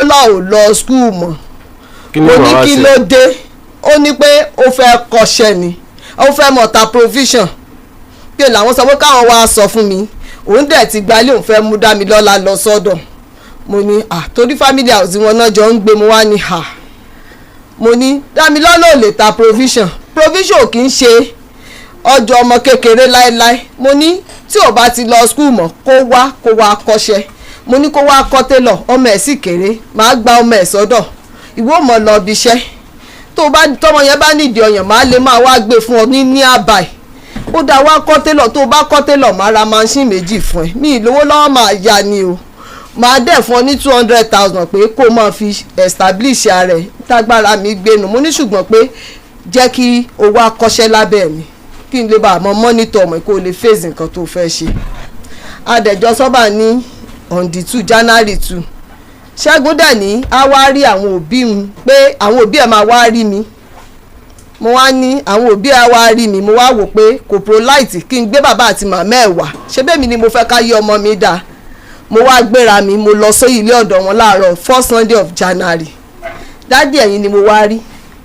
Dámilọ́lá ò lọ skul mọ́ mo ní kí ló dé ó ní pé ó fẹ́ kọ́ṣẹ́ ni ó fẹ́ mọ̀ta provision pé làwọn sọ pé káwọn wá sọ fún mi òun dẹ̀ ti gbalé òun fẹ́ mú Dámilọ́lá lọ sọ́dọ̀ mo ní torí family house wọn náà jọ ń gbé mo wá ní mo ní Dámilọ́lá ò lè ta provision ò kì í ṣe ọjọ́ ọmọ kékeré láéláé mo ní tí ò bá ti lọ skul mọ́ kó wá kọ́ṣẹ́ mo ní kó wá kọ́ télọ̀ ọmọ ẹ̀ sì kéré màá gba ọmọ ẹ̀ sọ́dọ̀ ìwọ mọ̀ lọ bí iṣẹ́ tọmọ yẹn bá nídìí ọyàn máa lè máa wá gbé fún ọ ní àbáyé ó dá wá kọ́ télọ̀ tó bá kọ́ télọ̀ máa ra machine méjì fún ẹ mi ìlówó lọ́wọ́ máa ya ni o máa dẹ̀ fún ọ ní 200,000 pé kó máa fi establish ara ẹ̀ tágbára mi gbénu mo ní ṣùgbọ́n pé jẹ́ kí o wá kọ́ṣẹ́ lábẹ́ mi kí n lè bá àmọ́ mọ́nítọ̀ ọmọ kó o lè fèsì nǹkan tó fẹ́ ṣe adẹ̀jọ́ sọ́bà ní on the 2 January 2 Ṣẹ́gun dẹ̀ ní a wá rí àwọn òbí mi pé àwọn òbí ẹ̀ máa wá rí mi mo wá ní àwọn òbí ẹ̀ wá rí mi mo wá wò pé kò prolite kí n gbé bàbá àti màmá ẹ̀ wá ṣé bẹ́ẹ̀ mi ni mo fẹ́ ká yí ọmọ mi dá mo wá gbéra mi mo lọ sí ilé ọ̀dọ̀ wọn láàárọ̀ 1st Sunday of January dádì ẹ̀yin ni mo wá rí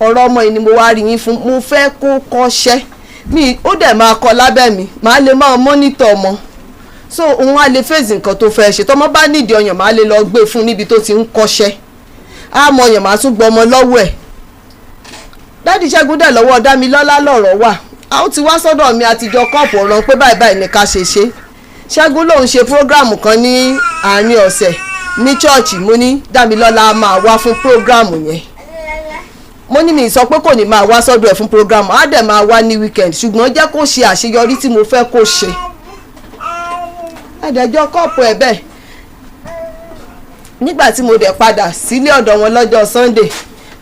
ọ̀rọ̀ ọmọ yìí ni mo wá rí yín fún mo fẹ́ kó kọ́ṣẹ́ mi ó dẹ̀ máa kọ́ lábẹ́ mi màá lè máa mọ́nítọ̀ ọmọ so òun á lè fèsì nǹkan tó fẹ́ ṣe tọmọ bá nídìí ọyàn máa lè lọ gbé fún níbi tó ti ń kọ́ṣẹ́ á mọ ọyàn máa tún gbọ́ ọmọ lọ́wọ́ ẹ̀ dádì Ṣẹ́gun dẹ̀ lọ́wọ́ Dámilọ́lá lọ̀rọ̀ wà a ó ti wá sọ́dọ̀ mi àtijọ́ kọ́ọ̀pù ọ̀ràn pé báyìí ni ká ṣe Ṣẹ́gun lòun ṣe prógráàmù kan ní àárín ọ̀sẹ̀ ní ṣọ́ọ̀ṣì mo ní Dámilọ́lá máa wá fún prógráàmù yẹn mo ní mi sọ pé kò ní máa wá sọ́dọ̀ ẹ̀ fún prógráàmù á dẹ̀ máa wá ní weekend ṣùgbọ́n jẹ́ kó ṣe àṣeyọrí tí mo fẹ́ kó ṣe ẹ̀dẹ̀jọ́ kọ́ọ̀pù ẹ̀ bẹ́ẹ̀ nígbà tí mo dẹ̀ padà sílé ọ̀dọ̀ wọn lọ́jọ́ Sunday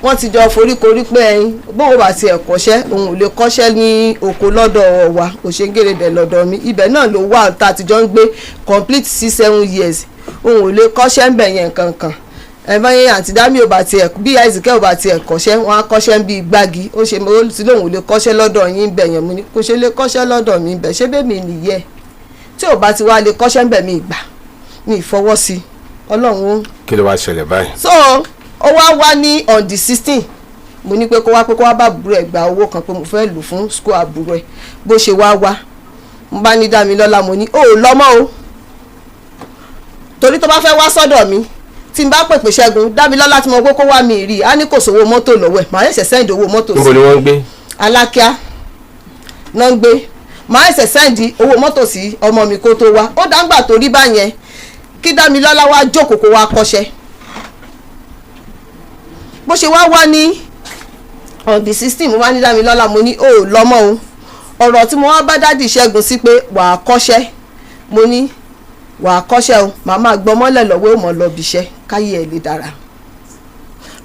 wọ́n ti jọ foríkorí pé ẹyin bóun bá ti ẹ̀ kọ́ṣẹ́ òun ò lè kọ́ṣẹ́ ní oko lọ́dọ̀ wa òṣèǹgèrè dẹ̀ lọ́dọ̀ mi ibẹ̀ náà ló wà tá a ti jọ ń gbé complete 6-7 years òun ò lè kọ́ṣẹ́ ń bẹ̀ yẹn kankan ẹ̀fọn àti dámì ò bá ti ẹ̀ bí àìsíkẹ́ ò bá ti ẹ̀ kọ́ṣẹ́ wọn á kọ́ṣẹ́ ń bí gbági ó ṣe ó ti lóun ò lè kọ́ṣẹ́ lọ́dọ̀ yín bẹ̀ yẹn mo ní kò ṣe lè kọ́ṣẹ́ lọ́dọ̀ mi bẹ̀ ṣé bẹ́ẹ̀ mi nìyẹn tí ò bá ti wá lè kọ́ṣẹ́ ń bẹ̀ mi ìgbà mi ìfọwọ́ sí Ọlọ́run. kí ló wá ṣẹlẹ̀ báyìí. so ó wá ní on the 16 mo ní pé kó wá bá àbúrò ẹ̀ gba owó kan pé mo fẹ́ lò fún school àbúrò ẹ̀ bó ṣe wá mo bá ní Dámilọ́lá mo ní ó lọ́mọ́ o torí tó bá fẹ́ wá sọ́dọ̀ mi tí n bá pèpè Ṣẹ́gun Dámilọ́lá tí mo gbé kó wá mi rí a ní kò sówó mọ́tò lọ́wọ́ ẹ̀ màá ẹ̀sẹ̀ sẹ́ǹdì owó mọ́tò sí. níbo ni wọ́n ń gbé. Alákíá náà ń gbé màá ẹ̀sẹ̀ sẹ́ǹdì owó mọ́tò sí ọmọ mi kó tó wá ó dáńgbà tó rí báyẹn kí Dámilọ́lá wá jókòó kó wá kọ́ṣẹ́ bó ṣe wá ní on the 16 mo wá ní Dámilọ́lá mo ní ó lọ́mọ o ọ̀rọ̀ tí mo wá bá dádì Ṣẹ́gun sí pé wàá kọ́ṣẹ́ mo ní wàá kọ́ṣẹ́ o màmá gbọmọ́lẹ̀ lọ́wọ́ ò mọ̀ lọ bìṣẹ́ káyé ẹ̀ lè dára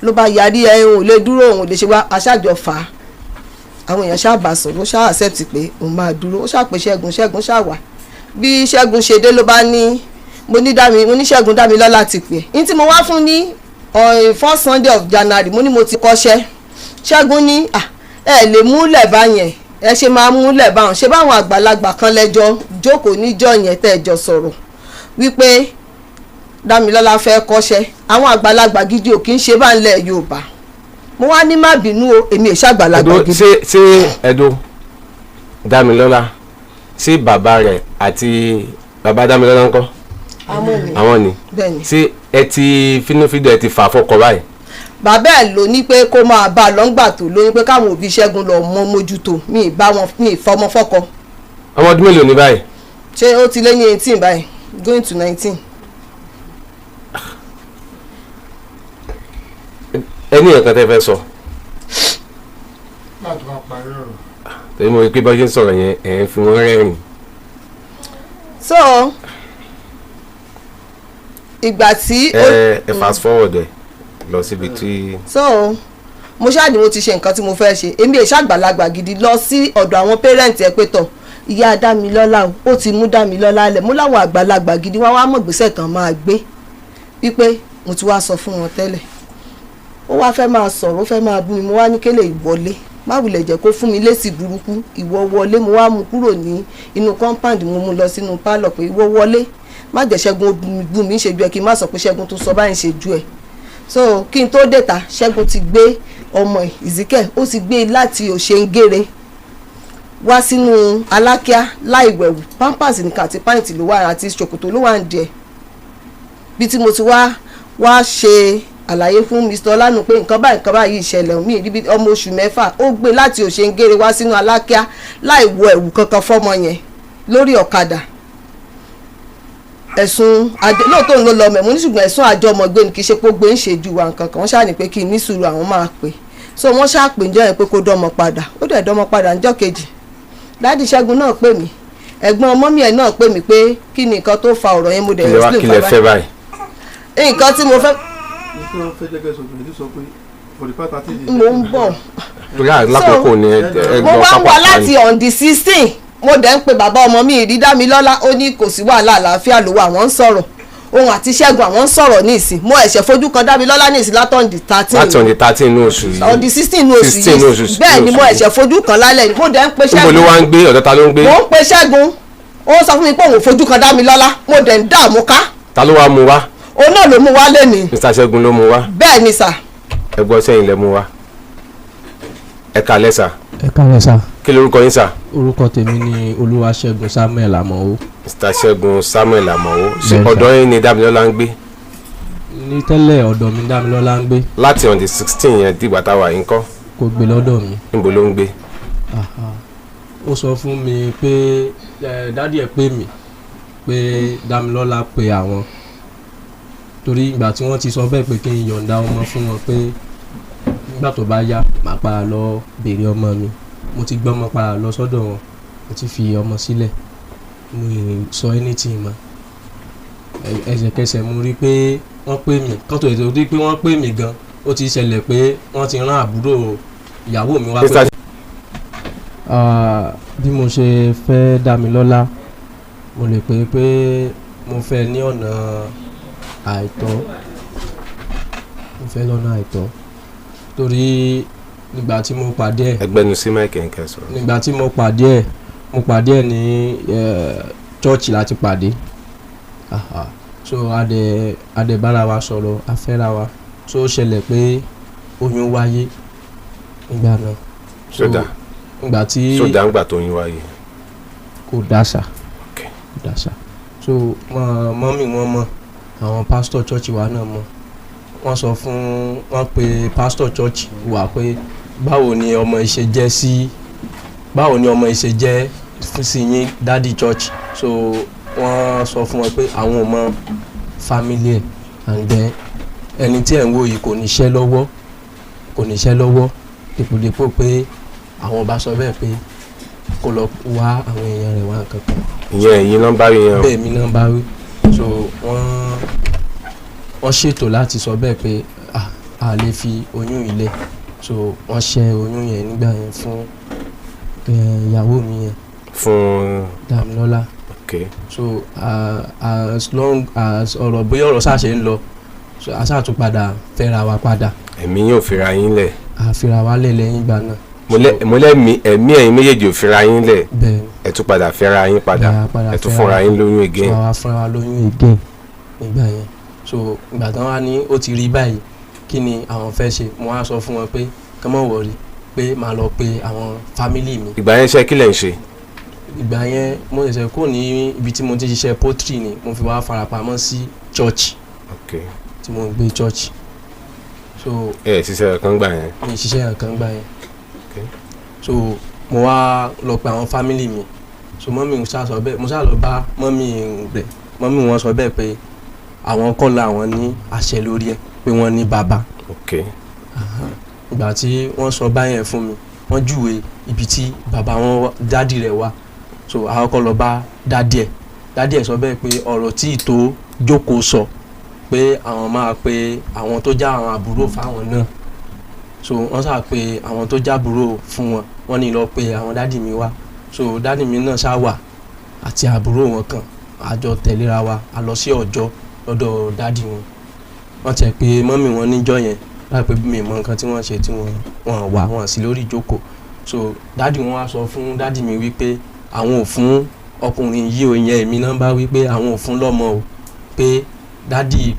ló bá yarí òun ò lè dúró òun ò lè ṣe wá aṣáájọ fà á àwọn èèyàn ṣáàbà sọ̀rọ̀ ó ṣáà accept pé òun máa dúró ó ṣàpè Ṣẹ́gun ṣáà wà bí Ṣẹ́gun ṣe dé ló bá ní mo ní Ṣẹ́gun Dámilọ́lá ti pè ní tí mo wá fún ní 1st Sunday of January mo ní mo ti kọ́ṣẹ́ Ṣẹ́gun ní ẹ lè múlẹ̀ báyẹn ẹ ṣe máa múlẹ̀ báwọn ṣe báwọn àgbàlagbà kan lẹ́jọ́ jókòó níjọ́ yẹn tẹ́ ẹ jọ sọ̀rọ̀ wípé Dámilọ́lá fẹ́ kọ́ṣẹ́ àwọn àgbàlagbà gidi ò kì í ṣe bá ń lẹ̀ Yorùbá mo wá ní má bínú o èmi èṣà àgbàlagbà gidi. ṣé ẹ̀dọ́ Dámilọ́lá ṣé bàbá rẹ̀ àti bàbá Dámilọ́lá ńkọ́ àwọn ni ṣé ẹ ti fínúfíndọ̀ ẹ ti fà fọkọ báyìí. bàbá ẹ̀ ló ní pé kó máa bá a lọ́ngbà tó lóyún pé káwọn òbí Ṣẹ́gun lọ mọ mójútó mi ìfọmọ fọkọ. ọmọ ọdún mélòó ni báyìí. ṣé ó ti lé ní 18 báyìí going to 19. ẹni ẹ̀kan tẹ́ fẹ́ sọ. láti wá parí ọ̀rọ̀. tẹ̀lé mo rí pé bọ́jú ń sọ̀rọ̀ yẹn ẹ̀ ń fi wọ́n rẹ́rìn. so ìgbà tí. ẹ fast forward ẹ lọ síbi tí. so mo ṣáà ní mo ti ṣe nǹkan tí mo fẹ́ ṣe èmi èṣà àgbàlagbà gidi lọ sí ọ̀dọ̀ àwọn pẹ́rẹ́ǹtì ẹ pé tọ̀ ìyá Dámilọ́lá ó ti mú Dámilọ́lá lẹ̀ mú láwọn àgbàlagbà gidi wọ́n wá mọ̀ gbèsè tán máa gbé wípé mo ti wá sọ fún wọn tẹ́lẹ̀ ó wá fẹ́ máa sọ̀rọ̀ ó fẹ́ máa bú mi mo wá ní kélé ìwọlé má wulẹ̀ jẹ́ kó fún mi lésì burúkú ìwọ wọlé mo wá mú kúrò ní inú compound mo mú lọ sínú pálọ̀ pé ìwọ wọlé má jẹ́ Ṣẹ́gun bú mi ṣe ju ẹ kí n má sọ pé Ṣẹ́gun tó sọ báyìí ṣe ju ẹ so kí n tó dèta Ṣẹ́gun ti gbé ọmọ Ezekiel ó ti gbé láti Òṣèǹgèrè wá sínú Alákíá láì wẹ̀wù pampers nìkan àti pàǹtì ló wà àti ṣòkòtò ló wà ń díẹ̀ bí tí mo ti wá ṣe àlàyé fún Mr. Ọlánù pé nǹkan báyìí ìṣẹ̀lẹ̀ mi rí bí ọmọ oṣù 4 ó gbé láti Òṣèǹgèrè wá sínú Alákíá láì wọ ẹ̀wù kankan fọ́mọ yẹn lórí ọ̀kadà ẹ̀sùn lóòótọ́ ló lọ mẹ̀mú ní ṣùgbọ́n ẹ̀sùn àjọ ọmọgbé ni kì í ṣe pé gbé ń ṣe ju wa nǹkan kan wọ́n ṣáà ní pé kí n ní sùúrù àwọn máa pè so wọ́n ṣáà pè njọ́ yẹn pé kó dọ́mọ padà ó dẹ̀ dọ́mọ padà níjọ́ kejì dáàdì Ṣẹ́gun náà pè mí ẹ̀gbọ́n mọ́mí ẹ̀ náà pè mí pé kí ni nǹkan tó fa ọ̀rọ̀ yẹn mo dẹ̀ explain kí lẹ fẹ́ báyìí. nǹkan tí mo fẹ́. mo ń bọ̀. lákòókò ni mo wá ń wá láti on the 16 mo dẹ̀ ń pe bàbá ọmọ mi Ìrídámilọ́lá ó ní kò sí wàhálà àlàáfíà ló wà wọ́n ń sọ̀rọ̀ òun àti Ṣẹ́gun àwọn ń sọ̀rọ̀ ní ìsìn mo ẹ̀ṣẹ̀ fojú kan Dámilọ́lá ní ìsìn látọ̀n di 13 láti on the 13 inú oṣù yìí on the 16 inú oṣù yìí bẹ́ẹ̀ ni mo ẹ̀ṣẹ̀ fojú kan lálẹ́ mo dẹ̀ ń pe Ṣẹ́gun. níbo ló wá ń gbé ọ̀dọ̀ ta ló ń gbé. mo ń pe Ṣẹ́gun ó sọ fún mi pé òun fojú kan Dámilọ́lá mo dẹ̀ ń dààmú ká. ta ló wá mú wá. òun náà ló mú wá lẹ́ni. Mr. Ṣẹ́gun ló mú wá. bẹ́ẹ̀ ni sà. ẹ gbọ́ sẹ́yìn lẹ mú wá. ẹ kálẹ́ sà. ẹ kálẹ́ sà. kí lorúkọ yín sà. orúkọ tèmi ni Olúwaṣẹ́gun Samuel Àmọ̀wó. Mr. Ṣẹ́gun Samuel Àmọ̀wó ṣé ọ̀dọ̀ yín ni Dámilọ́lá ń gbé. ní tẹ́lẹ̀ ọ̀dọ̀ mi Dámilọ́lá ń gbé. láti on the 16 yẹn dìgbà táwa yín kọ́. kò gbé lọ́dọ̀ mi. níbo ló ń gbé. ó sọ fún mi pé dádì ẹ̀ pè mí pé Dámilọ́lá pe àwọn torí ìgbà tí wọ́n ti sọ bẹ́ẹ̀ pé kí n yọ̀ǹda ọmọ fún wọn pé nígbà tó bá yá màá padà lọ béèrè ọmọ mi mo ti gbọ́ ọmọ padà lọ sọ́dọ̀ wọn mo ti fi ọmọ sílẹ̀ mo ì sọ anything mọ́ ẹsẹ̀kẹsẹ̀ mo rí pé wọ́n pè mí kọ́tò ètò rí pé wọ́n pè mí gan ó ti ṣẹlẹ̀ pé wọ́n ti rán àbúrò ìyàwó mi wá pé bí mo ṣe fẹ́ Dámilọ́lá mo lè pè pé mo fẹ́ ní ọ̀nà àìtọ́ mo fẹ́ lọ́nà àìtọ́ torí nígbà tí mo pàdé ẹ̀. ẹgbẹ́nu sí máìkì ń kẹsàn. nígbà tí mo pàdé ẹ̀ ní chọ́ọ̀chì láti pàdé so adẹ bára wa sọ̀rọ̀ afẹ́ra wa so ó ṣẹlẹ̀ pé oyún wáyé nígbà náà. sódà nígbà tí sódà ń gbà tó oyún wáyé. kò dáṣà kò dáṣà so mọ́mì wọn mọ̀ àwọn pásítọ̀ chọ́ọ̀chì wa náà mọ̀ wọ́n sọ fún wọn pé pásítọ̀ church wà pé báwo ni ọmọ ìṣe jẹ́ sí yín dádì church so wọ́n sọ fún wọn pé àwọn ò mọ family ẹ̀ and then ẹni tí ẹ̀ ń wò yìí kò níṣẹ́ lọ́wọ́ dèpòdèpò pé àwọn bá sọ bẹ́ẹ̀ pé kó lọ wá àwọn èèyàn rẹ̀ wá nǹkan kan. ìyẹn ẹ̀yin náà bá rí yẹn o. bẹ́ẹ̀ mi náà bá rí so wọ́n ṣètò láti sọ bẹ́ẹ̀ pé a lè fi oyún ilẹ̀ so wọ́n ṣẹ́ oyún yẹn nígbà yẹn fún ìyàwó mi yẹn. fún Dámilọ́lá. okay. so as long as ọ̀rọ̀ bóyá ọ̀rọ̀ ṣàṣẹ ń lọ so a ṣáà tún padà fẹ́ra wa padà. ẹ̀mí yóò fira yín lẹ̀. a fira wa lẹ̀ lẹ́yìn ìgbà náà. mo lẹ́mí ẹ̀mí ẹ̀yin méjèèjì ò fira yín lẹ̀. bẹ́ẹ̀ ẹ tún padà fẹ́ra yín padà ẹ tún fúnra yín lóyún again. so àwa fúnra wa lóyún again nígbà yẹn so ìgbà tán wá ní ó ti rí báyìí kí ni àwọn fẹ́ ṣe mo wá sọ fún wọn pé kí wọ́n wọ̀rí pé màá lọ pe àwọn fámìlì mi. ìgbà yẹn ṣe kí lẹ̀ ń ṣe. ìgbà yẹn mo ṣẹ̀ṣẹ̀ kúrò ní ibi tí mo ti ṣiṣẹ́ poultry ni mo fi wá farapamọ́ sí church. okay. tí mo ń gbé church. so ṣiṣẹ́ kan gbà yẹn. mi ṣiṣẹ́ kan gbà yẹn. okay. so mo wá lọ pe àwọn fámìlì mi so mọ́mì sọ bẹ́ẹ̀ mo ṣáà lọ bá mọ́mì rẹ̀ mọ́mì wọn sọ bẹ́ẹ̀ pé àwọn kọ́ làwọn ní àṣẹ lórí ẹ̀ pé wọ́n ní bàbá. okay. ìgbà tí wọ́n sọ báyẹn fún mi wọ́n júwe ibi tí bàbá wọn dádì rẹ̀ wà so àwọn kọ́ lọ bá dádì ẹ̀ sọ bẹ́ẹ̀ pé ọ̀rọ̀ tí ìtò jókòó sọ pé àwọn máa pe àwọn tó já àwọn àbúrò fáwọn náà so wọ́n sá pé àwọn tó já àbúrò fún wọn wọ́n ní lọ pé àwọn dádì mi wá so dádì mi náà ṣá wà àti àbúrò wọn kan àjọ tẹ̀léra wa a lọ sí ọjọ́ lọ́dọ̀ dádì wọ́n tẹ̀ pé mọ́mì wọn níjọ́ yẹn láìpẹ́ bí mi mọ nǹkan tí wọ́n ṣe tí wọ́n wà wọ́n sí lórí ìjókòó so dádì wọn wá sọ fún dádì mi wípé àwọn ò fún ọkùnrin yìí ò yẹn èmi náà bá wípé àwọn ò fún lọ́mọ o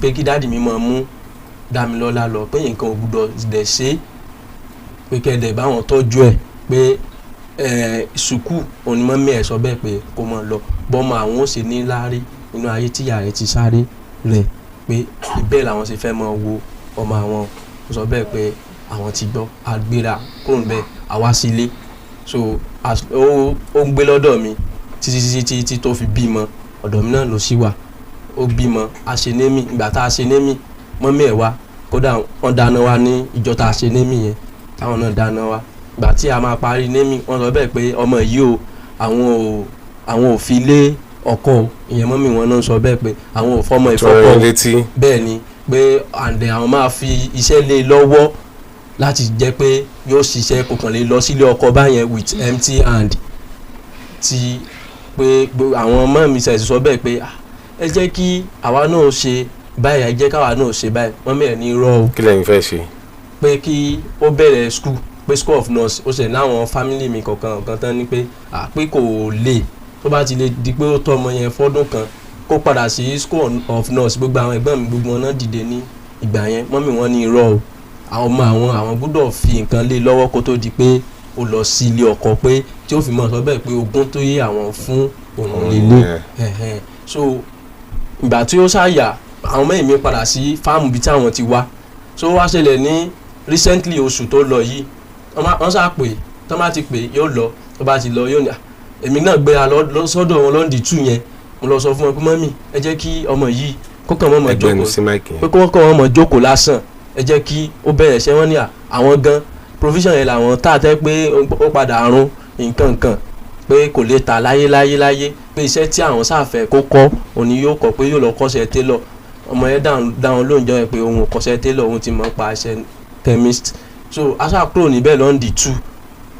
pé kí dádì mi máa mú Dámilọ́lá lọ pé nǹkan ò gbúdọ̀ dẹ̀ ṣe pé kẹ́dẹ̀ báwọn tọ́jú ẹ̀ pé sùkú onímọ̀mí ẹ̀ sọ bẹ́ẹ̀ pé kó mọ̀ lọ bọ́mọ àwọn ò ṣe ní láárí nínú ayé tíyà rẹ̀ ti sáré rẹ̀ pé bẹ́ẹ̀ làwọn ṣe fẹ́ mọ̀ wo ọmọ àwọn ó sọ bẹ́ẹ̀ pé àwọn ti gbọ́ agbéra kúrò níbẹ̀ àwa sílé so ó ń gbé lọ́dọ̀ mi títí tó fi bímọ ọ̀dọ̀ mi náà ló sì wà ó bímọ àṣenémì ìgbà tá a ṣenémì mọ́mí ẹ̀ wá kódà wọ́n dáná wá ní ìjọ tá a ṣenémì yẹn táwọn náà dáná wá ìgbà tí a máa parí némì wọ́n sọ bẹ́ẹ̀ pé ọmọ yìí o àwọn ò fi lé ọkọ ìyẹn mọ́mí wọn náà sọ bẹ́ẹ̀ pé àwọn ò fọmọ ìfọkọ bẹ́ẹ̀ ni pé àǹdẹ̀ àwọn máa fi iṣẹ́ lé lọ́wọ́ láti jẹ́ pé yóò ṣiṣẹ́ kò kàn lè lọ sílé ọkọ báyẹn with empty hand ti pé àwọn ọmọ mi ṣe sọ bẹ́ẹ̀ pé ẹ jẹ́ kí àwa náà ṣe báyìí ẹ jẹ́ káwa náà ṣe báyìí wọ́n mẹ́rin ní rọ́ o. kí lẹ́yìn fẹ́ ṣe. pé kí ó bẹ̀rẹ̀ school of nurse ó ṣe láwọn family mi kọ̀ọ̀kan tán ni pé pé kò lè tó bá ti lè di pé ó tọ́ ọmọ yẹn fọ́dún kan kó padà sí school of nurse gbogbo àwọn ẹ̀gbọ́n mi gbogbo wọn náà dìde ní ìgbà yẹn mọ́mì wọn ní irọ́ o àwọn ọmọ àwọn gbọ́dọ̀ fi nǹkan lé lọ́wọ́ kó tó di pé ó lọ sí ilé ọkọ pé tí ó fi mọ̀ sọ bẹ́ẹ̀ pé ogún tó yé àwọn fún òun lélẹ̀ so ìgbà tí ó ṣàyà àwọn mẹ́rin mi padà sí fáàmù bíi tí àwọn ti wá so wá ṣẹlẹ̀ ní recently oṣù tó lọ yìí wọ́n ṣáà pè tó bá ti pè yóò lọ tó bá ti lọ yóò ní èmi náà gbéra lọ sọ́dọ̀ wọn lọ́ndì tù yẹn mo lọ sọ fún wọn pé mọ́mì ẹ jẹ́ kí ọmọ yìí kó kàn mọ́ jókòó pé kó kàn mọ́ jókòó lásán ẹ jẹ́ kí ó bẹ̀rẹ̀ ṣẹ́ wọ́n ní àwọn gan provision yẹn làwọn tá a tẹ́ pé ó padà run nǹkan pé kò lè ta láyé pé iṣẹ́ tí àwọn sáfẹ́ kó kọ́ òní yóò kọ́ pé yóò lọ kọ́ṣẹ́ tailor ọmọ yẹn dáhùn lóúnjọ yẹn pé òun ò kọ́ṣẹ́ tailor òun ti mọ̀ pa iṣẹ́ chemist so aṣáà kúrò níbẹ̀ lọ́ndì 2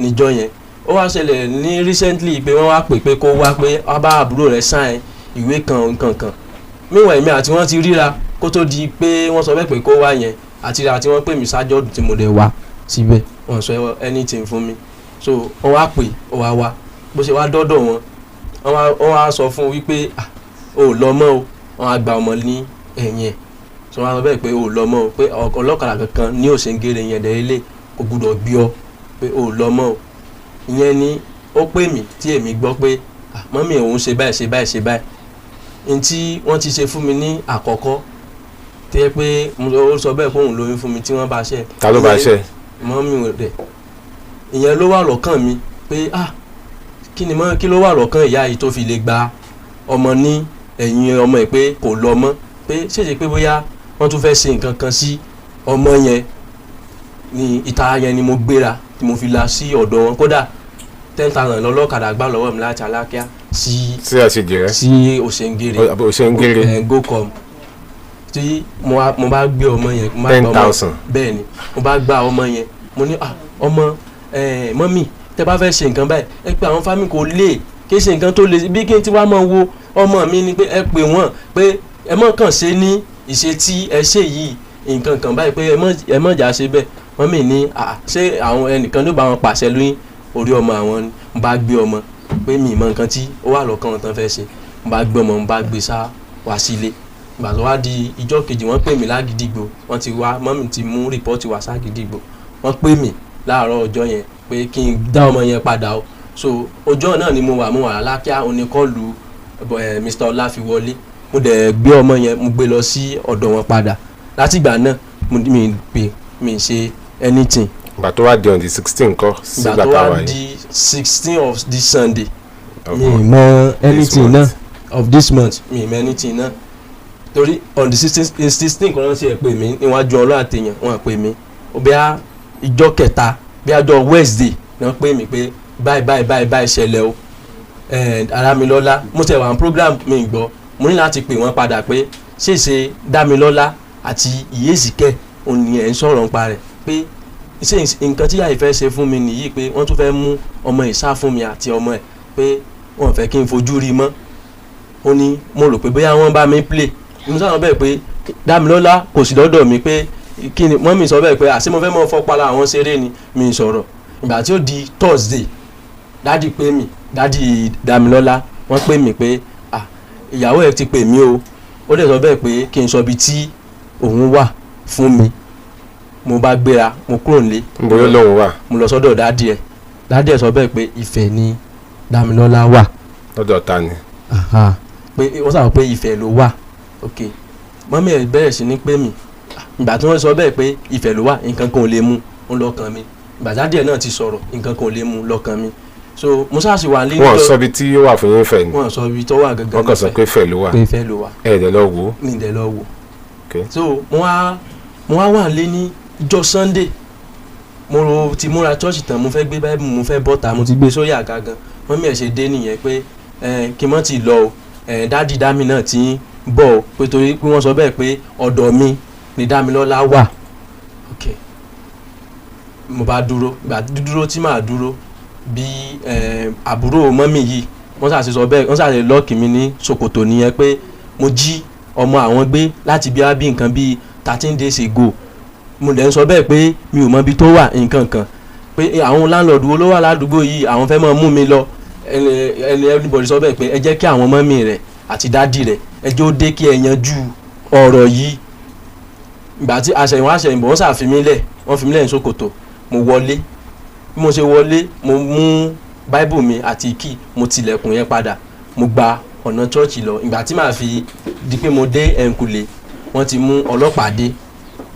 níjọ́ yẹn ó wá ṣẹlẹ̀ ní recently pé wọ́n wá pè kó wá pé wá bá àbúrò rẹ̀ sign ìwé kan meanwhile èmi àti wọ́n ti ríra kó tó di pé wọ́n sọ bẹ́ẹ̀ pé kó wá yẹn àti ra tí wọ́n pè mí sájọ́ tí mo dẹ̀ wá síbẹ̀ wọ́n sọ anything fún mi so wọ́n wá pè ó wá bó ṣe wá dọ́dọ̀ wọn wọ́n wá sọ fún wípé o ò lọ mọ́ o wọ́n á gba ọmọ ní ẹ̀yìn ẹ̀ so wọ́n á sọ bẹ́ẹ̀ pé o ò lọ mọ́ o pé ọlọ́kadà kankan ní òṣèǹgèrè yẹn dẹ̀ ilé kò gbúdọ̀ gbé ọ pé o ò lọ mọ́ o ìyẹn ni ó pè mí tí èmi gbọ́ pé mọ́mí òun ṣe báyìí n tí wọ́n ti ṣe fún mi ní àkọ́kọ́ tí ẹ pé ó sọ bẹ́ẹ̀ fóun lóyún fún mi tí wọ́n bá ṣe. ta ló bá ṣe. mọ́mí rẹ̀ ìyẹn ló wà lọ́kàn mi pé kí ló wà lọ́kàn ìyá yìí tó fi lè gba ọmọ ní ẹ̀yìn ọmọ ẹ̀ pé kò lọ mọ́ pé ṣèṣe pé bóyá wọ́n tún fẹ́ ṣe nǹkan kan sí ọmọ yẹn ní ìta yẹn ni mo gbéra tí mo fi la sí ọ̀dọ̀ wọn kódà 10,000 lọ́lọ́kadà gbà lọ́wọ́ mi láti Alákíá sí òṣèǹgèrè gocom tí mo bá gbé ọmọ yẹn 10,000 bẹ́ẹ̀ ni mo bá gba ọmọ yẹn mo ní ọmọ mọ́mì tẹ́ bá fẹ́ ṣe nǹkan báyìí ẹ pé àwọn fámì kò lè kí ṣe nǹkan tó lè bí kí n ti wá máa wo ọmọ mi ni pé ẹ pè wọ́n pé ẹ mọ̀ kàn ṣe ní ìṣe tí ẹ ṣe yìí nǹkan kan báyìí pé ẹ mọ̀ jà ṣe bẹ́ẹ̀ mọ́mì ní ṣé àwọn ẹnìkan ló bá wọn pàṣẹ lóyún orí ọmọ àwọn ni mo bá gbé ọmọ pé mi ìmọ̀ nǹkan tí ó wà lọ́kàn wọn tán fẹ́ ṣe mo bá gbé ọmọ mo bá gbé sá wá sílé ìgbà tó wá di ìjọ́ kejì wọ́n pè mí lágídígbò wọ́n ti wá mọ́mì ti mú rìpọ́ọ̀tì wá ságídígbò wọ́n pè mí láàárọ̀ ọjọ́ yẹn pé kí n dá ọmọ yẹn padà o so ọjọ́ náà ni mo wà Alákíá oníkọ́ọ̀lù Mr. Ọláfiwọlé mo dẹ̀ gbé ọmọ yẹn mo gbé lọ sí ọ̀dọ̀ wọn padà látìgbà náà mi ṣe anything. ìgbà tó wá di on the 16 kọ́ sígbà tó wá di 16 of this Sunday mi mọ anything náà of this month mi mọ anything náà torí on the 16 kan náà ṣe pè mí níwájú ọlọ́ àtẹ̀yàn wọn pè mí ó bí a ìjọ kẹta bí a jọ Wednesday náà pè mí pé báyìí ṣẹlẹ̀ o Dámilọ́lá mo tẹ̀ wá program mi gbọ́ mo ní láti pè wọ́n padà pé ṣèṣe Dámilọ́lá àti Ìyèsíkẹ́ òun ni ẹ̀ ń sọ̀rọ̀ nípa rẹ̀ pé nǹkan tí yàrá ìfẹ́ ṣe fún mi nìyí pé wọ́n tún fẹ́ mú ọmọ ìsá fún mi àti ọmọ ẹ̀ pé wọ́n fẹ́ kí n fojú rí mọ́ ó ní mo rò pé bóyá wọ́n bá mi play mo sáwọn bẹ́ẹ̀ pé Dámilọ́lá kò sí lọ́dọ̀ mi pé kí ni wọ́n mi sọ bẹ́ẹ̀ pé àṣé mo fẹ́ mọ́ fọ́pálá àwọn ṣeré ni mi sọ̀rọ̀ ìgbà tí ó di Thursday dádì pè mí dádì Dámilọ́lá wọ́n pè mí pé ìyàwó ẹ̀ ti pè mí o ó dẹ̀ sọ bẹ́ẹ̀ pé kí n sọ ibi tí òun wà fún mi mo bá gbéra mo kúrò nílé. níbo ló lóun wà. mo lọ sọ́dọ̀ dádì ẹ̀ sọ bẹ́ẹ̀ pé Ifẹ̀ ni Dámilọ́lá wà. lọ́dọ̀ ta ni. pé wọ́n sọ pé Ifẹ̀ ló wà. ok mọ́mí ẹ̀ bẹ̀rẹ̀ sí ní pé mi ìgbà tí wọ́n sọ bẹ́ẹ̀ pé Ifẹ̀ ló wà nǹkan kan ò lè mú un lọ́kàn mi ìgbà dádì ẹ̀ náà ti sọ̀rọ̀ nǹkan kan ò lè mú un lọ́kàn mi so musa sì wà nílé. wọ́n sọ ibi tí ó wà fún yín Ifẹ̀ ni. wọ́n sọ ibi tó wà gangan. wọ́n kàn sọ pé Ifẹ̀ ló wà. pé Ifẹ̀ ló wà. ẹ̀ dẹ̀ lọ wò ó. mi dẹ̀ lọ wò. okay. so mo wá wà nílé ní ìjọ Sunday mo ti múra church tán mo fẹ́ gbé Bible mo fẹ́ bọ́ta mo ti gbé sórí àga gan wọ́n mi ẹ̀ ṣe dé nìyẹn pé kí n mọ́ ti lọ o dádì dámì náà ti ń bọ̀ o pé torí pé wọ́n sọ bẹ́ẹ̀ pé ọ̀dọ̀ mi ni Dámilọ́lá wà. ok mo bá dúró gbà dúró tí màá dúró bí àbúrò mọ́mì yìí wọ́n ṣàṣe sọ bẹ́ẹ̀ wọ́n ṣàṣe lọ́ọ̀kì mi ní ṣòkòtò nìyẹn pé mo jí ọmọ àwọn gbé láti bí nǹkan bíi 13 days ago mo dẹ̀ ń sọ bẹ́ẹ̀ pé mi ò mọ ibi tó wà nǹkan kan pé àwọn láńlọ́ọ̀dù wo ló wà ládùúgbò yìí àwọn fẹ́ máa mú mi lọ everybody sọ bẹ́ẹ̀ pé ẹ jẹ́ kí àwọn mọ́mì rẹ̀ àti dádì rẹ̀ ẹ jẹ́ ó dé kí ẹ yanjú ọ̀rọ̀ yìí ìgbà tí àṣẹ̀yìnbọ̀ wọ́n ṣàfimílẹ̀ wọ́n fimílẹ̀ ní ṣòkòtò mo wọlé bí mo ṣe wọlé mo mú báíbù mi àti kí mo tilẹ̀kùn yẹn padà mo gba ọ̀nà chọ́ọ̀chì lọ ìgbà tí màá fi di pé mo dé ẹ̀ǹkùlé wọ́n ti mú ọlọ́pàá dé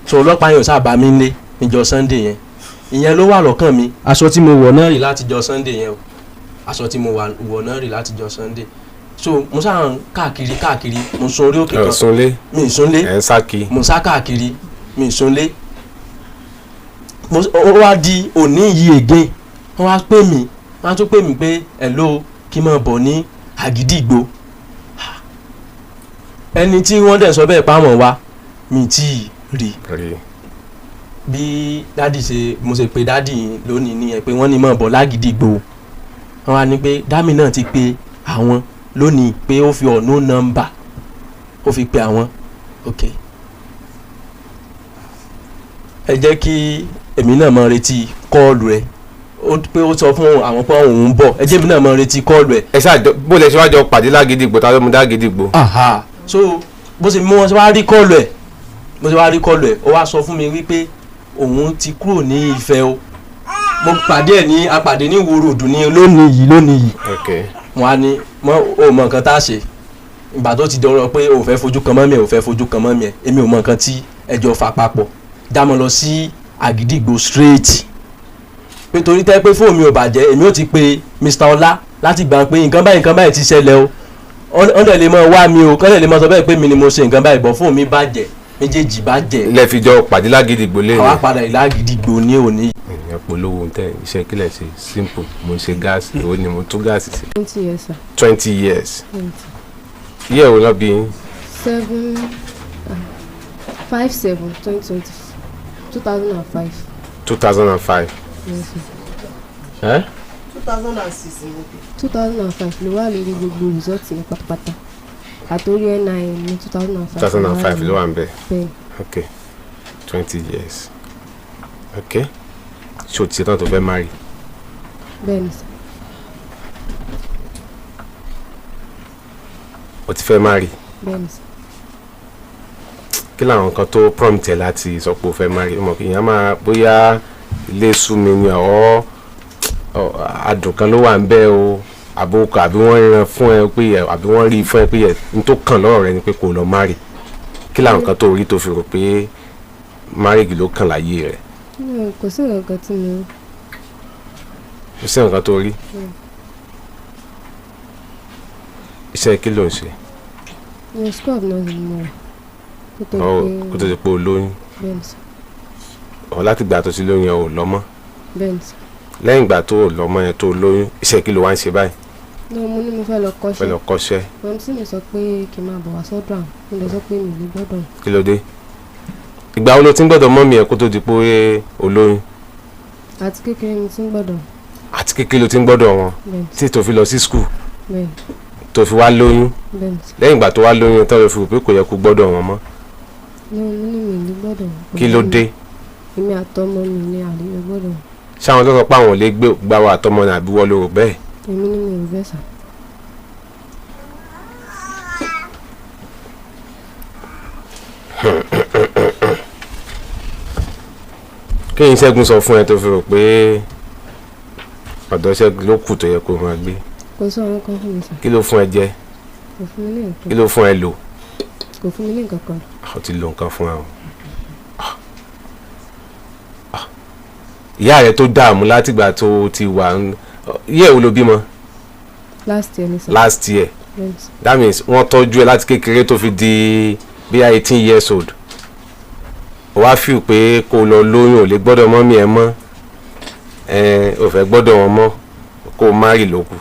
so ọlọ́pàá yẹn ò sábà mí lé níjọ́ Sunday yẹn ìyẹn ló wà lọ́kàn mi aṣọ tí mo wọ̀ náà rí látijọ́ Sunday yẹn o aṣọ tí mo wọ̀ náà rí látijọ́ Sunday so mo sáà ń káàkiri mo sun orí òkè kan mi ì sunlé ẹ̀ ń sá kí mo sá káàkiri mi ì sunlé ó wá di òní yìí again wọ́n wá pè mí wọ́n á tún pè mí pé hello kí n máa bọ̀ ní Àgídìgbò ẹni tí wọ́n dẹ̀ sọ bẹ́ẹ̀ pàmò wa mi tí rí bí dádì ṣe mo ṣe pé dádì lónìí nìyẹn pé wọ́n ní máa bọ̀ l'Àgídìgbò wọ́n wá ní pé dámì náà ti pe àwọn lónìí pé ó fi unknown number ó fi pe àwọn ok ẹ jẹ́ kí èmi náà máa retí kọ́ọ̀lù rẹ̀ ó pé ó sọ fún àwọn pé òun ń bọ̀ ẹ jẹ́ èmi náà máa retí kọ́ọ̀lù rẹ̀. ẹ ṣáà bó lẹ ṣe wá jọ pàdé l'Àgídìgbò tá ló mú d'Àgídìgbò. so bó ṣe mú wọn ṣe wá rí kọ́ọ̀lù ẹ̀ ó wá sọ fún mi wípé òun ti kúrò ní Ifẹ̀ o mo pàdé ẹ̀ ní apàdé ní Ìwó Road ní lónìí yìí. okay. wọn á ní o mọ nǹkan tá a ṣe ìgbà tó ti dọ̀rọ̀ pé o fẹ́ fojú kan mọ́ mi ẹ̀ èmi ò mọ nǹkan tí ẹjọ́ fà papọ̀ dámọ̀ lọ sí Àgídìgbò straight pé torí tẹ́ pé fóònù mi ò bàjẹ́ èmi ò ti pe Mr. Ọlá láti gbà pé nǹkan báyìí ti ṣẹlẹ̀ o wọ́n dẹ̀ lè mọ wá mi o kọ́lẹ̀ lè mọ sọ bẹ́ẹ̀ pé mi ni mo ṣe nǹkan báyìí bọ̀ fóònù mi bàjẹ́ méjèèjì bàjẹ́. ilé fi jọ pàdé l'Àgídìgbò lé ní. àwa padà l'Àgídìgbò ní òní. èèyàn polówó tẹ iṣẹ́ kílẹ̀ ṣe simple mo ṣe gáàsì èwo ni mo tún gáàsì sí. 20 years sir. 20 years. iye wo lọ bí yín. 5/7/2005. 2005. Yes, sir. 2005 ló wà lórí gbogbo result yẹn pátápátá àtòrí NIN ní 2005 ló wà ń bẹ̀. bẹ́ẹ̀. ok 20 years. ok ṣé o ti ṣetán tó fẹ́ marry. bẹ́ẹ̀ ni sir. o ti fẹ́ marry. bẹ́ẹ̀ ni sir. kí làwọn nǹkan tó prompt ẹ láti sọ pé o fẹ́ marry ọmọ kìí yẹn máa bóyá ilé sú mi ni ọ̀ adùn kan ló wà ń bẹ̀ o àbúkọ àbí wọ́n ran fún ẹ pé àbí wọ́n rí fún ẹ pé n tó kàn lọ́rọ̀ rẹ ni pé kò lọ marry kí làwọn nǹkan tó rí tó fi rò pé marriage ló kàn láyé rẹ. kò sí nǹkan tí mo rí. kò sí nǹkan tó rí. iṣẹ́ kí ló ń ṣe. mo scrub náà ni mo rà. kó tó di pé o lóyún. bẹ́ẹ̀ ni sir. láti gbà tó ti lóyún ẹ ò lọ́mọ. bẹ́ẹ̀ ni sà. lẹ́yìn ìgbà tó lọ́mọ yẹn tó lóyún iṣẹ́ kí ló wá ń ṣe báyìí. náà mo ní mo fẹ́ lọ kọ́ṣẹ́. fẹ́ lọ kọ́ṣẹ́. màmú sí mi sọ pé kí n máa bọ̀ wá sọ́dọ̀ àwọn mo lè sọ pé mi ò ní gbọ́dọ̀. kí ló dé ìgbà wo ló ti ń gbọ́dọ̀ mọ́mì ẹ̀ kó tó di pé o lóyún. àti kékeré mi ti ń gbọ́dọ̀. àti kékeré ló ti ń gbọ́dọ̀ wọn tí tó fi lọ sí skul tó fi wá lóyún lẹ́yìn ìgbà tó wá lóyún tó fi rò pé kò yẹ kó gbọ́dọ̀ wọn mọ́. mo ní mi ní gbọ́dọ̀. kí ló dé. èmi àtọmọ mi ní àlejò gbọ́dọ̀. ṣáwọn tó sọ pé àwọn ò lè gbá wa àtọmọ ní àbíwọ́ ló rò bẹ́ẹ̀. èmi ní mi ò bẹ́ẹ̀ sà. kí n Ṣẹ́gun sọ fún ẹ tó fi rò pé ọ̀dọ̀ Ṣẹ́gun ló kù tó yẹ kó máa gbé. kò sọ àwọn kan fún mi sà. kí ló fún ẹ jẹ? kò fún mi ní nǹkan. kí ló fún ẹ lò? kò fún mi ní nǹkan kan. ó ti lo nǹkan fún ẹ o. ìyá rẹ tó dààmú látìgbà tó ti wà yẹ ò ló bímọ. last year ni sà. last year. Yes. That means wọ́n tọ́jú ẹ láti kékeré tó fi di bíi 18 years old. ó wá feel pé kó lọ lóyún ò lè gbọ́dọ̀ mọ́mí ẹ mọ́ ò fẹ́ gbọ́dọ̀ wọn mọ́ kó o má rí lókù.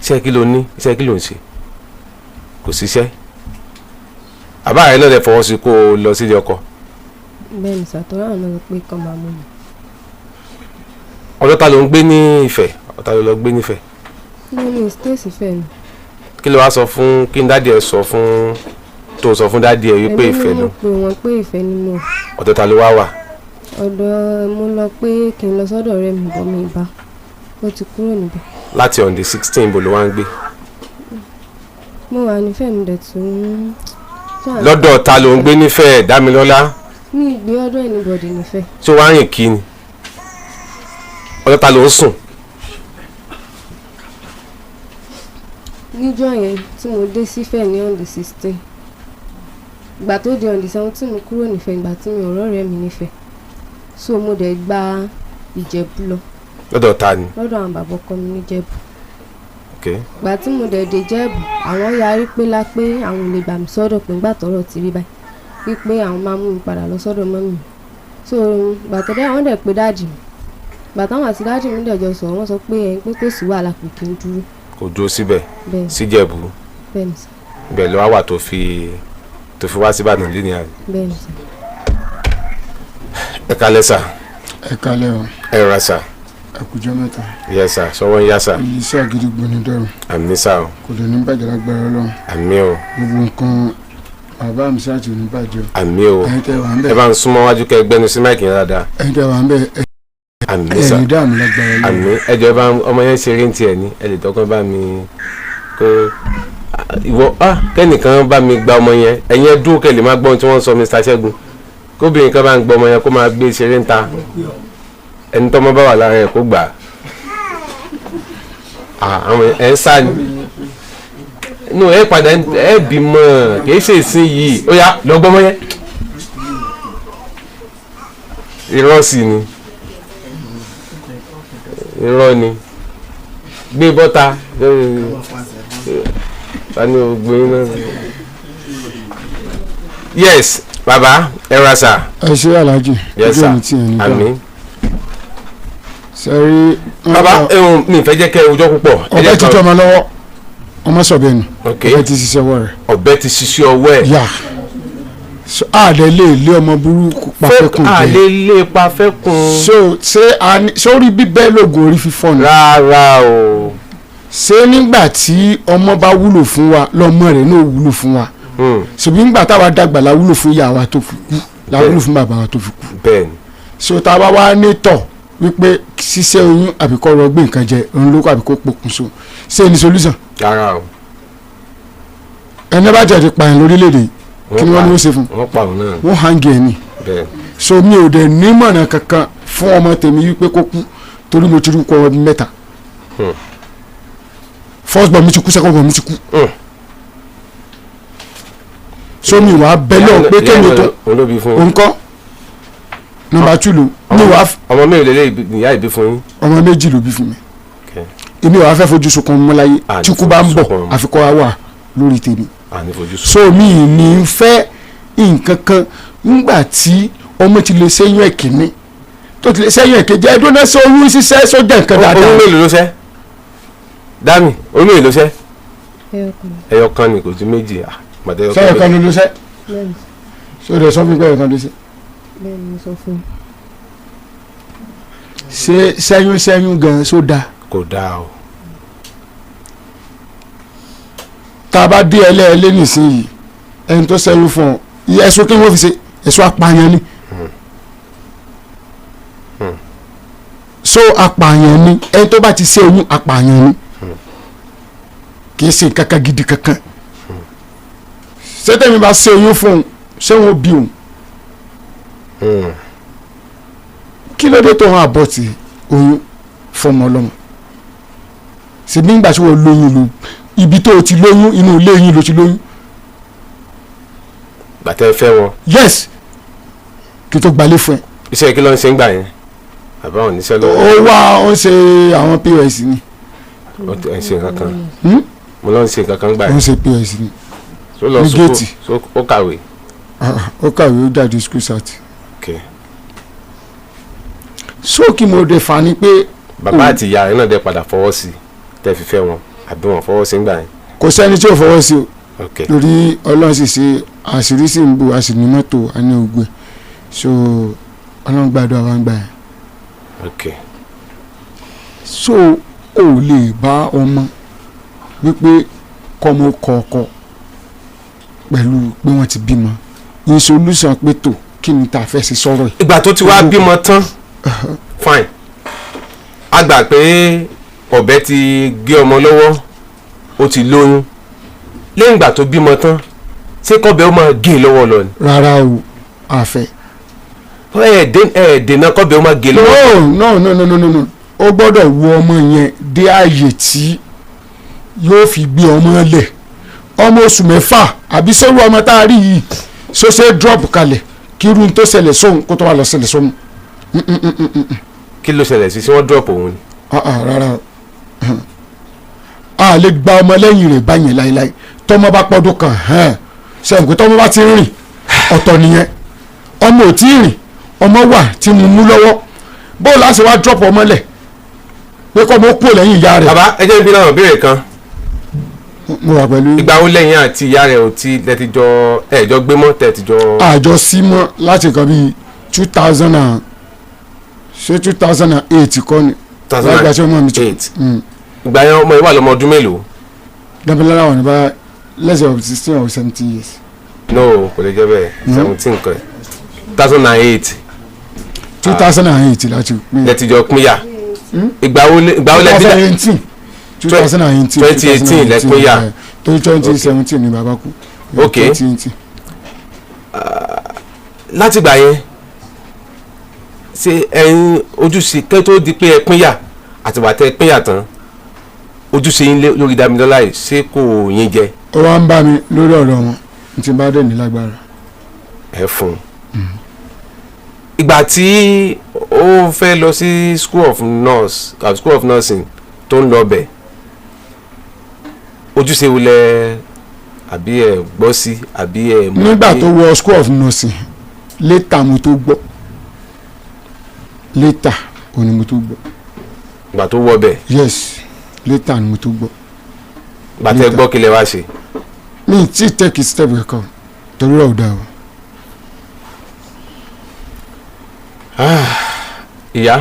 iṣẹ́ kí ló ní? iṣẹ́ kí ló ń ṣe? kò síṣẹ́. àbá rẹ náà lè fọwọ́ sí kó o lọ sílé ọkọ. bẹ́ẹ̀ ni sà tọ́ra àwọn ọmọ pé kàn máa mú mi. ọ̀dọ̀ ta ló ń gbé ní Ifẹ̀? ọ̀tá ló lọ gbé ní Ifẹ̀. ní stéèsì fẹ́ ni. kí ló wá sọ fún kí n dádì ẹ sọ fún tó sọ fún dádì ẹ wípé Ifẹ̀ ló. èmi ni mo pè wọ́n pé Ifẹ̀ ni mo. ọ̀dọ̀ ta ló wá wà? ọ̀dọ̀ mo lọ pé kí n lọ sọ́dọ̀ ọ̀rẹ́ mi bọ́ mi bá ó ti kúrò níbẹ̀. láti on the 16 bó ló wá ń gbé. mo wà nífẹ̀ẹ́ mi dẹ̀ tún. lọ́dọ̀ ta ló ń gbé nífẹ̀ẹ́ Dámilọ́lá? mi ìgbé ọ̀dọ̀ anybody nífẹ̀ẹ́. tó wá rìn kí ni? ọ̀dọ̀ ta ló ń sùn? níjọ́ yẹn tí mo dé sífẹ̀ ní on the 16 ìgbà tó di on the 17 mo kúrò nífẹ̀ẹ́ ìgbà tí mi ò rọ́ọ̀rẹ́ mi nífẹ̀ẹ́ so mo dẹ̀ gba Ìjẹ̀bú lọ. lọ́dọ̀ ta ni? lọ́dọ̀ àwọn bàbá ọkọ mi ní Ìjẹ̀bú. okay. ìgbà tí mo dẹ̀ dé Ìjẹ̀bú àwọn yarí pé àwọn ò lè gbà mí sọ́dọ̀ pé ńgbà tọ́rọ̀ ti rí báyìí wípé àwọn máa mú mi padà lọ sọ́dọ̀ mọ́mì mi so ìgbà tó dé àwọn dẹ̀ pé dáàdì mi ìgbà táwọn àti dáàdì mi dẹ̀ jọ sọ wọ́n sọ pé pé kò sí wàhálà pé kí n dúró. kò dúró síbẹ̀ síjẹ̀bú bẹ́ẹ̀ni sà. ibẹ̀ ló wà tó fi wá sí Ìbàdàn lé ní àná. bẹ́ẹ̀ni sà. ẹ kálẹ́ sà. ẹ kálẹ́ o. ẹ rà sà. ẹ kújọ́ mẹ́ta. yẹ sà sọwọ́ ń yá sà. iṣẹ́ àgídìgbò ní dọ́rùn. àmì sà o. kò lè ní bàjẹ́ lágbára Ọlọ́run. àmì o. gbogbo nǹkan bàbá mi ṣáàtì ní bàjẹ́ o. àmì o. ẹ̀yin tẹ́ wà ń bẹ̀. ẹ bá ń súnmọ́ wájú kẹ́ gbẹ́nu sí máìkì yẹn dáadáa. ẹ̀yin tẹ́ wà ń bẹ̀ àmì sà. ẹ̀yin dààmú lágbára Ọlọ́run. àmì ẹjọ́ bá ọmọ yẹn ṣeré ń tiẹ̀ ní ẹ lè tọ́kàn bá mi kó ìwọ kẹ́nìkan bá mi gba ọmọ yẹn ẹ̀yin ẹ dúró kẹ́ lè má gbọ́ ohun tí wọ́n sọ Mr. Ṣẹ́gun kóbìnrin kan bá ń gbọ́ ọmọ yẹn kó máa gbé ṣeré ń ta ẹni tọ́mọ bá wà lára ẹ̀ kó gbà àwọn ẹ̀ ń sá ni inú ẹ̀ padà ẹ̀ bímọ kìí ṣe ìsìn yìí ó yá lọ gbọ́mọ yẹn irọ́ sì ni irọ́ ni gbé bọ́ta tani ògbóyin náà. yes baba ẹ ra sa. ẹ ṣe aláàjì. yes sir àmín. sẹ́rí. baba mi fẹ́ jẹ́ kẹ́ ọjọ́ púpọ̀. ọbẹ̀ ti tọ́ ọmọ lọ́wọ́ ọmọ sọ̀bẹ̀ nù. ọbẹ̀ ti ṣiṣẹ́ ọwọ́ rẹ̀. ọbẹ̀ ti ṣiṣẹ́ ọwọ́ ẹ̀. yà àlẹ́ lè lé ọmọ burúkú pàfẹ́kùn jẹ. àlẹ́ lè pàfẹ́kùn. so sórí bíbẹ́ lóògùn orí fífọ́ ni. rárá o. ṣé nígbà tí ọmọ bá wúlò fún wa lọ́mọ rẹ̀ náà wúlò fún wa. ṣùgbọ́n nígbà táwa dàgbà la wúlò fún ìyá wa tó fi kú la wúlò fún bàbá wa tó fi kú. bẹ́ẹ̀ni. so tá a bá wá ní tọ̀ wípé ṣíṣẹ́ oyún àbíkọ́ rọ gbé nǹkan jẹ òun ló kọ́ àbíkọ́ pokùnso ṣé ní solution. rárá o. ẹni bá jẹ́ ti pààyàn lórílẹ̀‐èdè kí ni wọ́n ní wọ́n ṣe fún. wọ́n pa òun náà. wọ́n hangi ẹ̀ ni. so mi ò dẹ̀ nímọ̀ràn kankan fún ọmọ tèmi wípé kó kú torí mo ti rí kọ́ ọdún mẹ́ta. first born mi ti kú second born mi ti kú. so mi wàá bẹ lọ pé kémi tó ònkọ́ nọ́mbà 2 ló mi wàá. ọmọ mi ò lè lè ìyá ìbí fún yín. ọmọ méjì ló bí fún mi. èmi wàá fẹ́ fojú sunkún mọ́láyé tí kú bá ń bọ̀ àfikọ́ wa wà lórí tèmi. so mi ní fẹ́ nǹkan kan nígbà tí ọmọ ti lè ṣẹ́yún ẹ̀kíní tó ti lè ṣẹ́yún ẹ̀kejì ẹ̀dùn náà sọ oyún ṣiṣẹ́ sójà nǹkan dáadáa. oyún mélòó ló ṣẹ́ dami oyún mélòó ló ṣẹ́ ẹyọ kan ni kò ju méjì sẹ́yìn kan ló ṣẹ́ so de sọ fún mi pé ẹyọ kan ló ṣẹ́. bẹ́ẹ̀ ni sọ fún mi. ṣé ṣẹ́yún gan so dáa. kò dáa o. tá a bá dé ẹlẹ́ẹ̀lẹ́ nísìnyí ẹni tó ṣẹ́yún fún ọ ẹ̀sùn kí wọ́n fi ṣe ẹ̀sùn apààyàn ni. so apààyàn ni ẹni tó bá ti ṣe oyún apààyàn ni kì í ṣe kankan gidi kankan. ṣé tẹ̀mí bá ṣe oyún fún un ṣé wọ́n bí òun. kí ló dé tó hàn àbọ̀tì oyún fọmọ ọlọ́mọ ṣe bí nígbà tí wọ́n lóyún lò ibi tó o ti lóyún inú ilé yín ló ti lóyún. gbàtẹ́ fẹ́ wọn. yes kí tó gbalé fún ẹ. iṣẹ́ kí ló ń ṣe ń gbà yẹn àbá wọn níṣẹ́ lọ́wọ́. ó wá ó ń ṣe àwọn pos ni. ó ń ṣe nǹkan kan mo lọ ń ṣe nǹkan kan gbà yẹn. ó ń ṣe pos ni. ní géètì ó kàwé. ó kàwé ó jáde school sat. sóòkì mo dé fa ni pé. bàbá àti ìyá rẹ̀ náà dé padà fọwọ́ sí tẹ́ fi fẹ́ wọn àbí wọn fọwọ́ sí ń gbà yẹn. kò sẹ́ni tí ò fọwọ́ sí o lórí ọlọ́run sì ṣe àṣírí sì ń bò a sì ní mọ́tò a ní ògbé so ọlọ́run gbàdúrà wa ń gbà yẹn. so o lè bá ọmọ wípé kọ́mọ kọ̀ọ̀kọ̀ pẹ̀lú pé wọ́n ti bímọ ní solution pé tó kí ni tá a fẹ́ ṣe sọ̀rọ̀ yìí. ìgbà tó ti wá bímọ tán fine a gbà pé ọ̀bẹ ti gé ọmọ lọ́wọ́ ó ti lóyún lẹ́yìn ìgbà tó bímọ tán ṣé kọ́bẹ ó máa gé lọ́wọ́ lọ ni. rárá o àfẹ́. dènà kọ́bẹ ó máa gé lọ́wọ́. no ó gbọ́dọ̀ wo ọmọ yẹn dé ààyè tí yóò fi gbé ọmọ lẹ̀ ọmọ oṣù mẹ́fà àbí sọ́rọ́ ọmọ tá a rí yìí ṣoṣe drop kalẹ̀ kí irú tó ṣẹlẹ̀ sóhun kó tó wà lọ ṣẹlẹ̀ sóhun. kí ló ṣẹlẹ̀ sí wọ́n drop òun ni. rárá a lè gba ọmọ lẹ́yìn rẹ̀ báyẹn láéláé tọ́mọ bá pọ́dún kan ṣẹ́yìn pé tọ́mọ bá ti rìn ọ̀tọ̀ nìyẹn ọmọ ò tí ì rìn ọmọ wà tí mo mú lọ́wọ́ bó o láti wá drop ọmọ lẹ̀ pé kọ́ mo kúrò lẹ́yìn ìyá rẹ̀. bàbá ẹ jẹ́ bí náà béèrè kan. mo wà pẹ̀lú. ìgbà wo lẹ́yìn àti ìyá rẹ̀ ò ti lẹ́tijọ́ ẹ̀jọ́ gbé mọ́ tẹ̀tijọ́. àjọ sí mọ́ láti nǹkan bíi 2008 kọ́ ni. 2008 ìgbà yẹn ọmọ yìí wà lọ́mọ ọdún mélòó. dábìlára wọn ní bá less of 16 or 17 years. no kò lè jẹ́ bẹ́ẹ̀ 17 kan 2008. 2008 láti pín. lẹ́tijọ́ pínyà. ìgbà wo lẹ́tijọ́ 2018 lẹ́pínyà. torí 2017 ni bàbá kú. ok láti gbà yẹn ṣe ẹ̀yin ojúṣe kẹ́ tó di pé ẹ pínyà àtìgbà tẹ́ pínyà tán ojúṣe yín lórí Dámilọ́lá yìí ṣé kò yín jẹ. ó wá ń bá mi lórí ọ̀rọ̀ wọn n ti bá dẹ̀ ní lágbára. ẹ fún un. ìgbà tí ó fẹ́ lọ sí school of nursing tó ń lọ bẹ̀ ojúṣe wo lẹ àbí ẹ gbọ́ sí àbí ẹ mọ̀. nígbà tó wọ school of nursing later mo tó gbọ́ later òní mo tó gbọ́. ìgbà tó wọ bẹ̀. yes later ni mo tó gbọ́. ìgbà tẹ́ gbọ́ kí lẹ wá ṣe. mi ti take a step kankan torí rẹ̀ ò dáa o. ìyá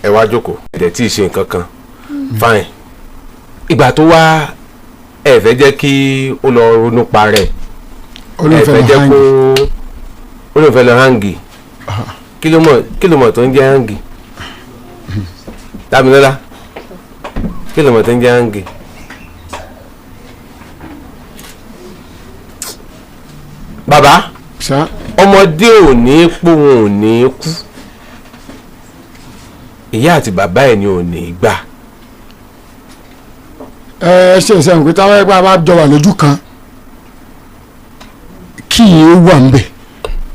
ẹ wá jókòó ẹ̀dẹ̀ tí ì ṣe nǹkan kan fine ìgbà tó wá ẹ fẹ́ jẹ́ kí ó lọ ronú pa rẹ̀ ẹ fẹ́ jẹ́ kó ó lè fẹ́ lọ hangi kí ló mọ̀ tó ń jẹ́ hangi Dámilọ́lá kí ló mọ̀ tó ń jẹ́ hangi. bàbá ọmọdé ò ní pò wọn ò ní kú ìyá àti bàbá ẹ̀ ni ò ní gbà. ẹ ṣe ìṣẹ́yìn pé táwọn ẹgbẹ́ bá jọ wà lójú kan kí ìyẹn wà ń bẹ̀.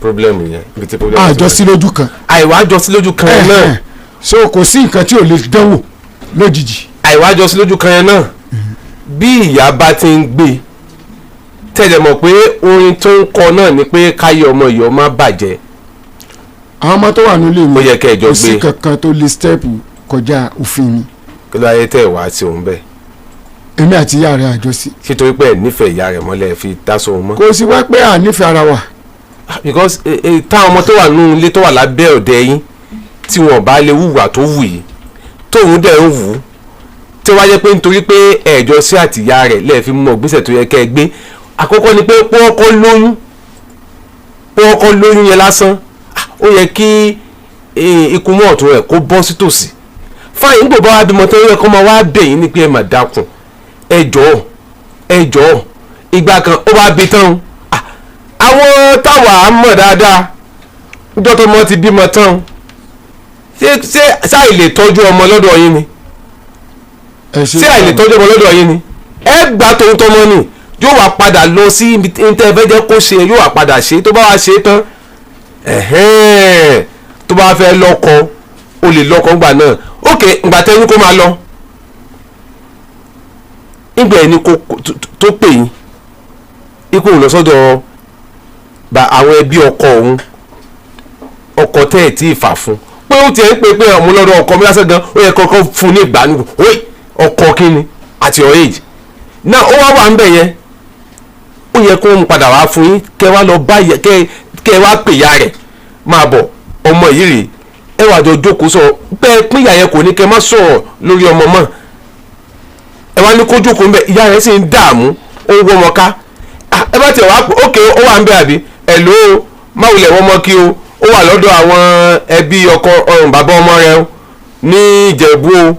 problem yẹn ibi tí problem àjọ sí lójú kan. àìwá jọ sí lójú kan yẹn náà. so kò sí nǹkan tí ò lè dánwò lójijì. àìwá jọ sí lójú kan yẹn náà bí ìyá bá ti ń gbé tẹ̀lé mọ̀ pé orin tó ń kọ náà ni pé káyé ọmọ ìyọ́ má bàjẹ́. àwọn ọmọ tó wà nílé mi ó yẹ kẹ́ ẹ jọ gbé kò sí kankan tó lè step kọjá òfin mi. kí ló ayé tẹ̀ wá sí òun bẹ́ẹ̀. èmi àti ìyá rẹ̀ àjọ sí. ṣé torí pé ẹ nífẹ̀ẹ́ ìyá rẹ̀ mọ́lẹ̀ fi dáṣọ òun mọ́. kò sí wá pé à nífẹ̀ẹ́ ara wa. because táwọn ọmọ tó wà nínú ilé tó wà lábẹ́ ọ̀dẹ yín tí wọn bá lè hùwà tó wù yìí tóun dẹ̀ ń wù ú tí wọ́n á jẹ́ pé nítorí pé ẹ̀jọ́ sí àtìyá rẹ̀ lẹ́ẹ̀ fi mọ ìgbésẹ̀ tó yẹ kẹ́ ẹ gbé àkọ́kọ́ ni pé pọ́ọ́kọ́ lóyún yẹn lásán ó yẹ kí ikú mọ́ ọ̀tún rẹ̀ kó bọ́ sí tòsí fáyín gbò bá wá bímọ tó yẹ kó máa wá bẹ̀ yín ní pé ẹ mà dákun ẹ jọ̀ọ́ ìgbà kan ó bá bí tán àwọn táwa mọ̀ dáadáa níjọ́ tó mọ́ ti bímọ tán ṣé àìlè tọ́jú ọmọ lọ́dọ̀ yín ni ṣé àìlè tọ́jú ọmọ lọ́dọ̀ yín ni ẹ gbà tòun tọmọ ni yóò wá padà lọ sí ntẹ́fẹ́jẹ́ kó ṣe yóò wá padà ṣe tó bá wá ṣe tán tó bá fẹ́ lọ́kọ o lè lọ́kọ ńgbà náà ok ńgbà tẹ́yìn kó máa lọ ńgbà ẹni tó pè yín ikú lọ sọ́dọ̀ àwọn ẹbí ọkọ òun ọkọ tẹ́ ẹ̀ tí ì fà fún pé ó tiẹ̀ ń pè ọmọ lọ́dọ̀ ọkọ mi lásán gan ó yẹ kọ́kọ́ fún ní ìgbàanú oye ọkọ kínni at your age náà ó wá wà ń bẹ̀ yẹn ó yẹ kó ń padà wá fún yín kẹ́ wá lọ bá yẹ kẹ́ wá pè ya rẹ̀ máa bọ̀ ọmọ yìí rèé ẹ wà jọ jókòó sọ bẹ́ẹ̀ pínyà yẹn kò ní kẹ́ má sọ̀rọ̀ lórí ọmọ mọ́ ẹ wá ní kó jókòó ń bẹ̀ ìyá rẹ̀ sì ń dààmú ó ń wọ́ wọn ká ẹ bá tiẹ̀ wá pé ókè ó wà ń bẹ̀ àbí ẹ̀ ló má wulẹ̀ wọ́n mọ́ kí o ó wà lọ́dọ̀ àwọn ẹbí ọkọ bàbá ọmọ rẹ o ní Ìjẹ̀bú o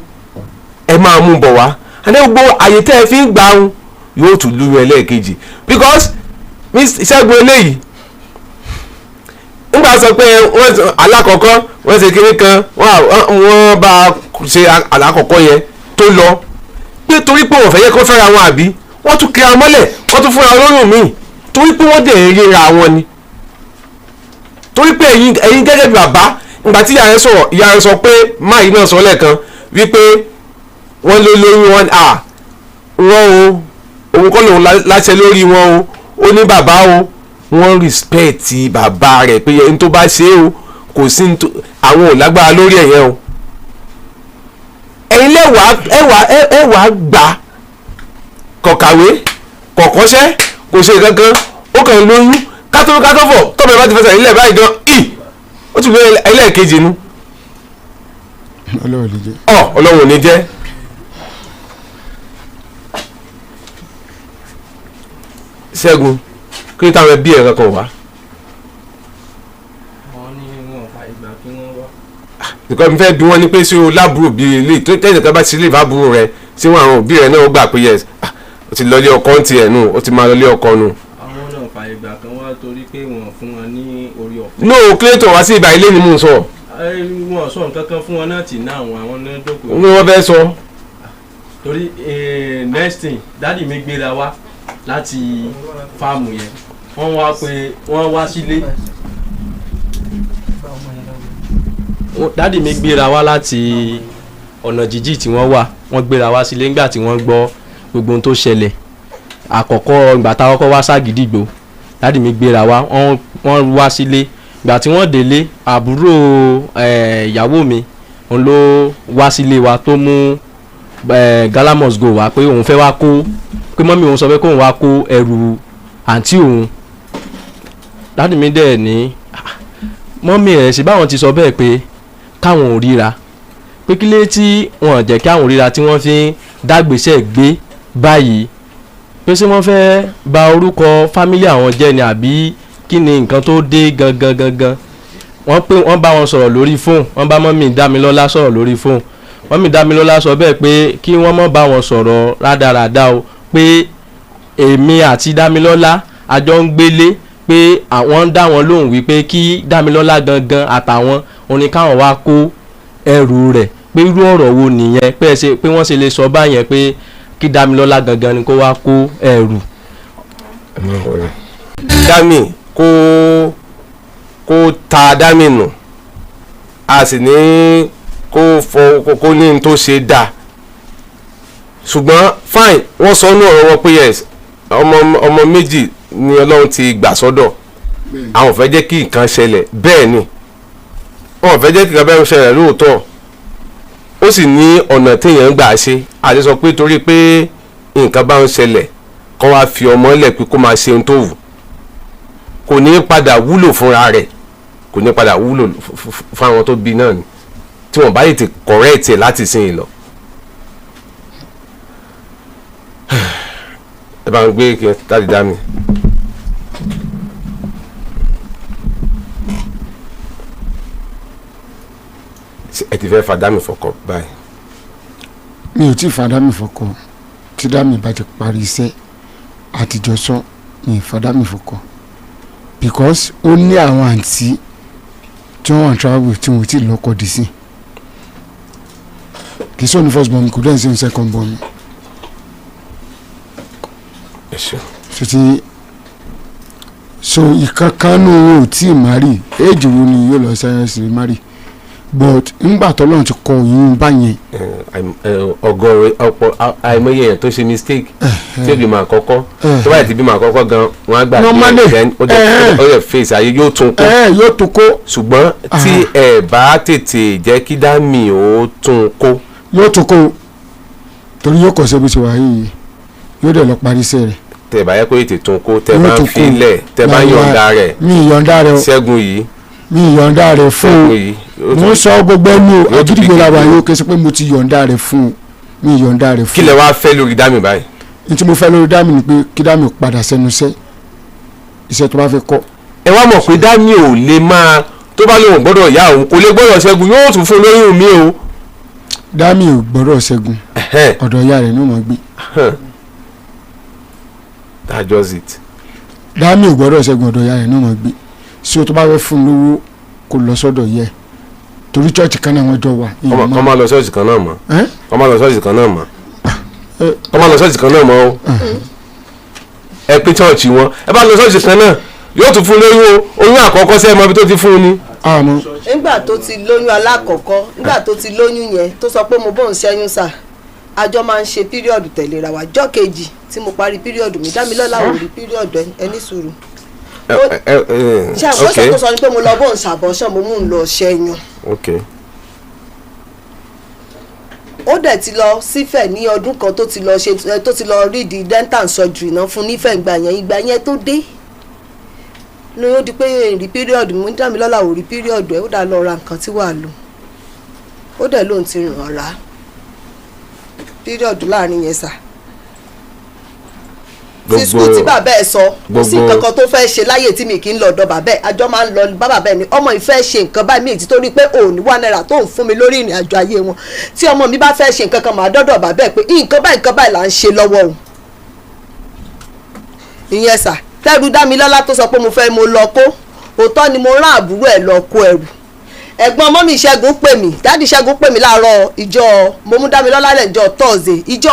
ẹ máa mú bọ̀ wá àti gbogbo àyè tẹ́ ẹ fi ń gbà ń yóò tún lú ẹlẹ́ẹ̀kejì because Ṣẹ́gun eléyìí nígbà sọ pé alákọ̀ọ́kọ́ wọ́n ṣe kéré kan wọ́n bá ṣe alákọ̀ọ́kọ́ yẹn tó lọ pé torí pé wọ́n fẹ́ yẹ kó fẹ́ra wọn àbí wọ́n tún kíra mọ́lẹ̀ wọ́n tún fúnra lóyún míì torí pé wọ́n dẹ̀ ń ríra wọn ni torí pé ẹ̀yin gẹ́gẹ́ bí bàbá ìgbà tí ìyá rẹ̀ sọ pé máyì náà sọ lẹ́ẹ̀kan wípé wọ́n ló lóyún wọn wọ́n o òun kọ́ lòun láṣẹ lórí wọn o ó ní bàbá o wọ́n rìspẹ́ẹ̀tì bàbá rẹ̀ pé ẹni tó bá ṣe é o kò sí àwọn ò lágbára lórí ẹ̀yẹn o ẹ̀yin lẹ́wàá gbà kọ̀kàwé kọ̀kọ́ṣẹ́ kò ṣe kankan ó kàn lóyún kátó-fọ̀ tọ́mọ ẹ bá ti fẹsẹ̀ nílẹ̀ báyìí gan ó ti gbé ẹlẹ́ẹ̀kejì nu ọlọ́run ò ní jẹ́ Ṣẹ́gun kí ni táwọn ẹbí ẹ̀ kankan wá. wọ́n ní wọn fa ìgbà kí wọ́n wá. nǹkan mi fẹ́ bí wọ́n ní pé ṣé o lábúrò bíi ilé tó tẹ́lẹ̀ kan bá ti lè fábúrò rẹ tí wọ́n àwọn òbí rẹ náà gbà pé yẹ o ti lọlé ọkọ ń tiẹ̀ nù o ti máa lọlé ọkọ nù. àwọn náà fa ìgbà kan wá torí pé wọ́n fún wọn ní orí ọ̀fẹ́. no clayton wá sí ibà ilé ni mò ń sọ. wọ́n sọ nǹkan kan fún wọn náà tì ní àwọn náà dókòó. ní wọ́n fẹ́ sọ. torí next thing dádì mi gbéra wá láti fáàmù yẹn wọ́n wá sílé dádì mi gbéra wá láti ọ̀nà jíjì tí wọ́n wà wọ́n gbéra wá sílé nígbà tí wọ́n gbọ́ gbogbo ohun tó ṣẹlẹ̀ àkọ́kọ́ ìgbà táwọn kọ́ wá ságídígbò dádì mi gbéra wá wọ́n wá sílé ìgbà tí wọ́n délé àbúrò ìyàwó mi òun ló wá sílé wa tó mú Galamos go wá pé òun fẹ́ wá kó pé mọ́mí òun sọ pé kóun wá kó ẹrù àǹtí òun dádì mi dẹ̀ ní mọ́mí ẹ̀ ṣe báwọn ti sọ bẹ́ẹ̀ pé káwọn ò ríra pé kí lé tí wọ́n jẹ́ kí àwọn ò ríra tí wọ́n fi ń dágbèsè gbé báyìí pé ṣé wọ́n fẹ́ bà orúkọ fámílì àwọn jẹ́ ni àbí kí ni nǹkan tó dé gangan wọ́n bá wọn sọ̀rọ̀ lórí fóònù wọ́n bá mọ́mí Dámilọ́lá sọ̀rọ̀ lórí fóònù mọ́mí Dámilọ́lá sọ bẹ́ẹ̀ pé kí wọ́n má bá wọn sọ̀rọ̀ rádaràda o pé èmi àti Dámilọ́lá àjọ ń gbélé pé àwọn ń dá wọn lóhùn wípé kí Dámilọ́lá gangan àtàwọn oní káwọn wá kó ẹrù rẹ̀ pé irú ọ̀rọ̀ wo nìyẹn pé wọ́n ṣe lè sọ báyẹn pé kí Dámilọ́lá gangan ni kó wá kó ẹrù. Dámì kó ta Dámì nù a sì ní kó ní n tó ṣe dáa ṣùgbọ́n fine wọ́n sọ ní ọ̀rọ̀ wọn pé yes ọmọ méjì ni Ọlọ́run ti gbà sọ́dọ̀ àwọn ò fẹ́ jẹ́ kí nǹkan ṣẹlẹ̀ bẹ́ẹ̀ ni wọn ò fẹ́ jẹ́ kí nǹkan bẹ́ẹ̀ ṣẹlẹ̀ lóòótọ́ ó sì ní ọ̀nà téèyàn ń gbà ṣe àti sọ pé torí pé nǹkan bá ń ṣẹlẹ̀ kó wá fi ọmọ lẹ̀ pé kó máa ṣe ohun tó wù kò ní padà wúlò fúnra rẹ̀ kò ní padà wúlò fún àwọn tó bí náà ni tí wọ́n bá yìí ti correct ẹ̀ láti sìn yìí lọ. ẹ bá ń gbé kí ẹ tàbí dá mi. ẹ ti fẹ́ fàdá mi fọkọ báyìí. mi ò tí ì fàdá mi fọkọ tí dá mi bá ti parí iṣẹ́ àtijọ́ sọ mi ì fàdá mi fọkọ because ó ní àwọn àǹtí tí wọ́n wà travel tí wọ́n ti lọ́kọ dì sí kì í sọ ní first born mi kò dẹ́n sí ní second born mi. ṣètì so ìkankanú ò tí ì mari éèjì wo ni yóò lọ sáyẹ́nsì mari but ńgbà tọ́lọ́run ti kọ òyìn báyẹn. ọgọ́rùn ọ̀pọ̀ àìmọye yẹn tó ṣe mistake tí òbí máa kọ́kọ́ tó báyìí ti bí máa kọ́kọ́ gan wọn á gbà pé ó yẹ face ayé yóò tún kó yóò tún kó ṣùgbọ́n tí ẹ bá tètè jẹ́ kí dámì ó tún kó. yóò tún kó torí yóò kọ̀ sẹ́bi tí wàá yìí yóò dẹ̀ lọ parí iṣẹ́ rẹ̀. tẹ bá yẹ kó ètè tún kó tẹ bá ń filẹ̀ tẹ bá ń yọ̀ǹda rẹ̀ Ṣẹ́gun yìí mi yọ̀ǹda rẹ̀ fún un mo sọ gbogbo ẹni o àgídìgbò la wà yóò kẹsí pé mo ti yọ̀ǹda rẹ̀ fún un mi yọ̀ǹda rẹ̀ fún un. kí lẹ wá fẹ́ lórí dámì báyìí. n tí mo fẹ́ lórí dámì ni pé kí dámì padà sẹ́nu iṣẹ́ tó bá fẹ́ kọ́. ẹ wá mọ̀ pé dámì ò lè máa tó bá lóun gbọ́dọ̀ yá òun kò lè gbọ́dọ̀ Ṣẹ́gun yóò tún fún lóyún mi o. dámì ò gbọ́dọ̀ Ṣẹ́gun ọ̀dọ̀ ìyá rẹ̀ ni ó máa gbé. That's just it. dámì ò gbọ́dọ̀ Ṣẹ́gun ọ̀dọ̀ ìyá rẹ̀ ni ó máa gbé sí o tó bá fẹ́ fún lówó kó lọ sọ́dọ̀ yẹ torí chọ́ọ̀chì kan náà wọ́n jọ wà. ọmọ lọ ṣọ́ọ̀ṣì kan náà mọ́ ọmọ lọ ṣọ́ọ̀ṣì kan náà mọ́ ọmọ lọ ṣọ́ọ̀ṣì kan náà mọ́ o ẹ pé chọ́ọ̀chì wọn ẹ bá lọ ṣọ́ọ̀ṣì kan náà yóò tún fún lóyún o oyún àkọ́kọ́ sẹ́ ẹ mọ ibi tó ti fún un ni. nígbà tó ti lóyún alákọ̀ọ́kọ́ nígbà tó ti lóyún yẹn tó sọ pé mo bóun ṣẹ́yún sà àjọ máa ń ṣe píríọ̀dù tẹ̀léra wa jọ́ kejì tí mo parí píríọ̀dù mi Dámilọ́lá ò rí píríọ̀dù ẹni sùúrù ṣe àgbọ̀sọ̀ tó sọ ni pé mo lọ bóun ṣàbọ̀ṣọ̀ mo mú un lọ ṣẹ́yún. ó dẹ̀ ti lọ sífẹ̀ ní ọdún kan tó ti lọ rí di dental surgery náà fún nífẹ̀ẹ́ ìgbà yẹn tó dé ní ó di pé rí píríọ̀dù mo ń Dámilọ́lá ò rí píríọ̀dù ẹ̀ ó dà lọ ra nǹkan tí wàá lò ó dẹ̀ lóun ti ràn án rà píríọ̀dù láàrin yẹn sà tí skul tí bàbá ẹ sọ kò sí nǹkan kan tó fẹ́ ṣe láyè tí mi kì í lọ ọ̀dọ̀ bàbá ẹ àjọ máa ń lọ bá bàbá ẹ ní ọmọ ìfẹ́ ṣe nǹkan báyìí mi títorí pé òun ní $1 tó ń fún mi lórí ìrìn àjò ayé wọn tí ọmọ mi bá fẹ́ ṣe nǹkan kan màá dọ́dọ̀ bàbá ẹ pé nǹkan báyìí là ń ṣe lọ́wọ́ o. ìyẹn sà tẹ́rù Dámilọ́lá tó sọ pé mo lọ kó òótọ́ ni mo rán àbúrò ẹ̀ lọ kó ẹrù ẹ̀gbọ́n mọ́mí Ṣẹ́gun pè mí dáàdì Ṣẹ́gun pè mí láàárọ̀ ìjọ mo mú Dámilọ́lá lẹ́jọ́ Thursday ìjọ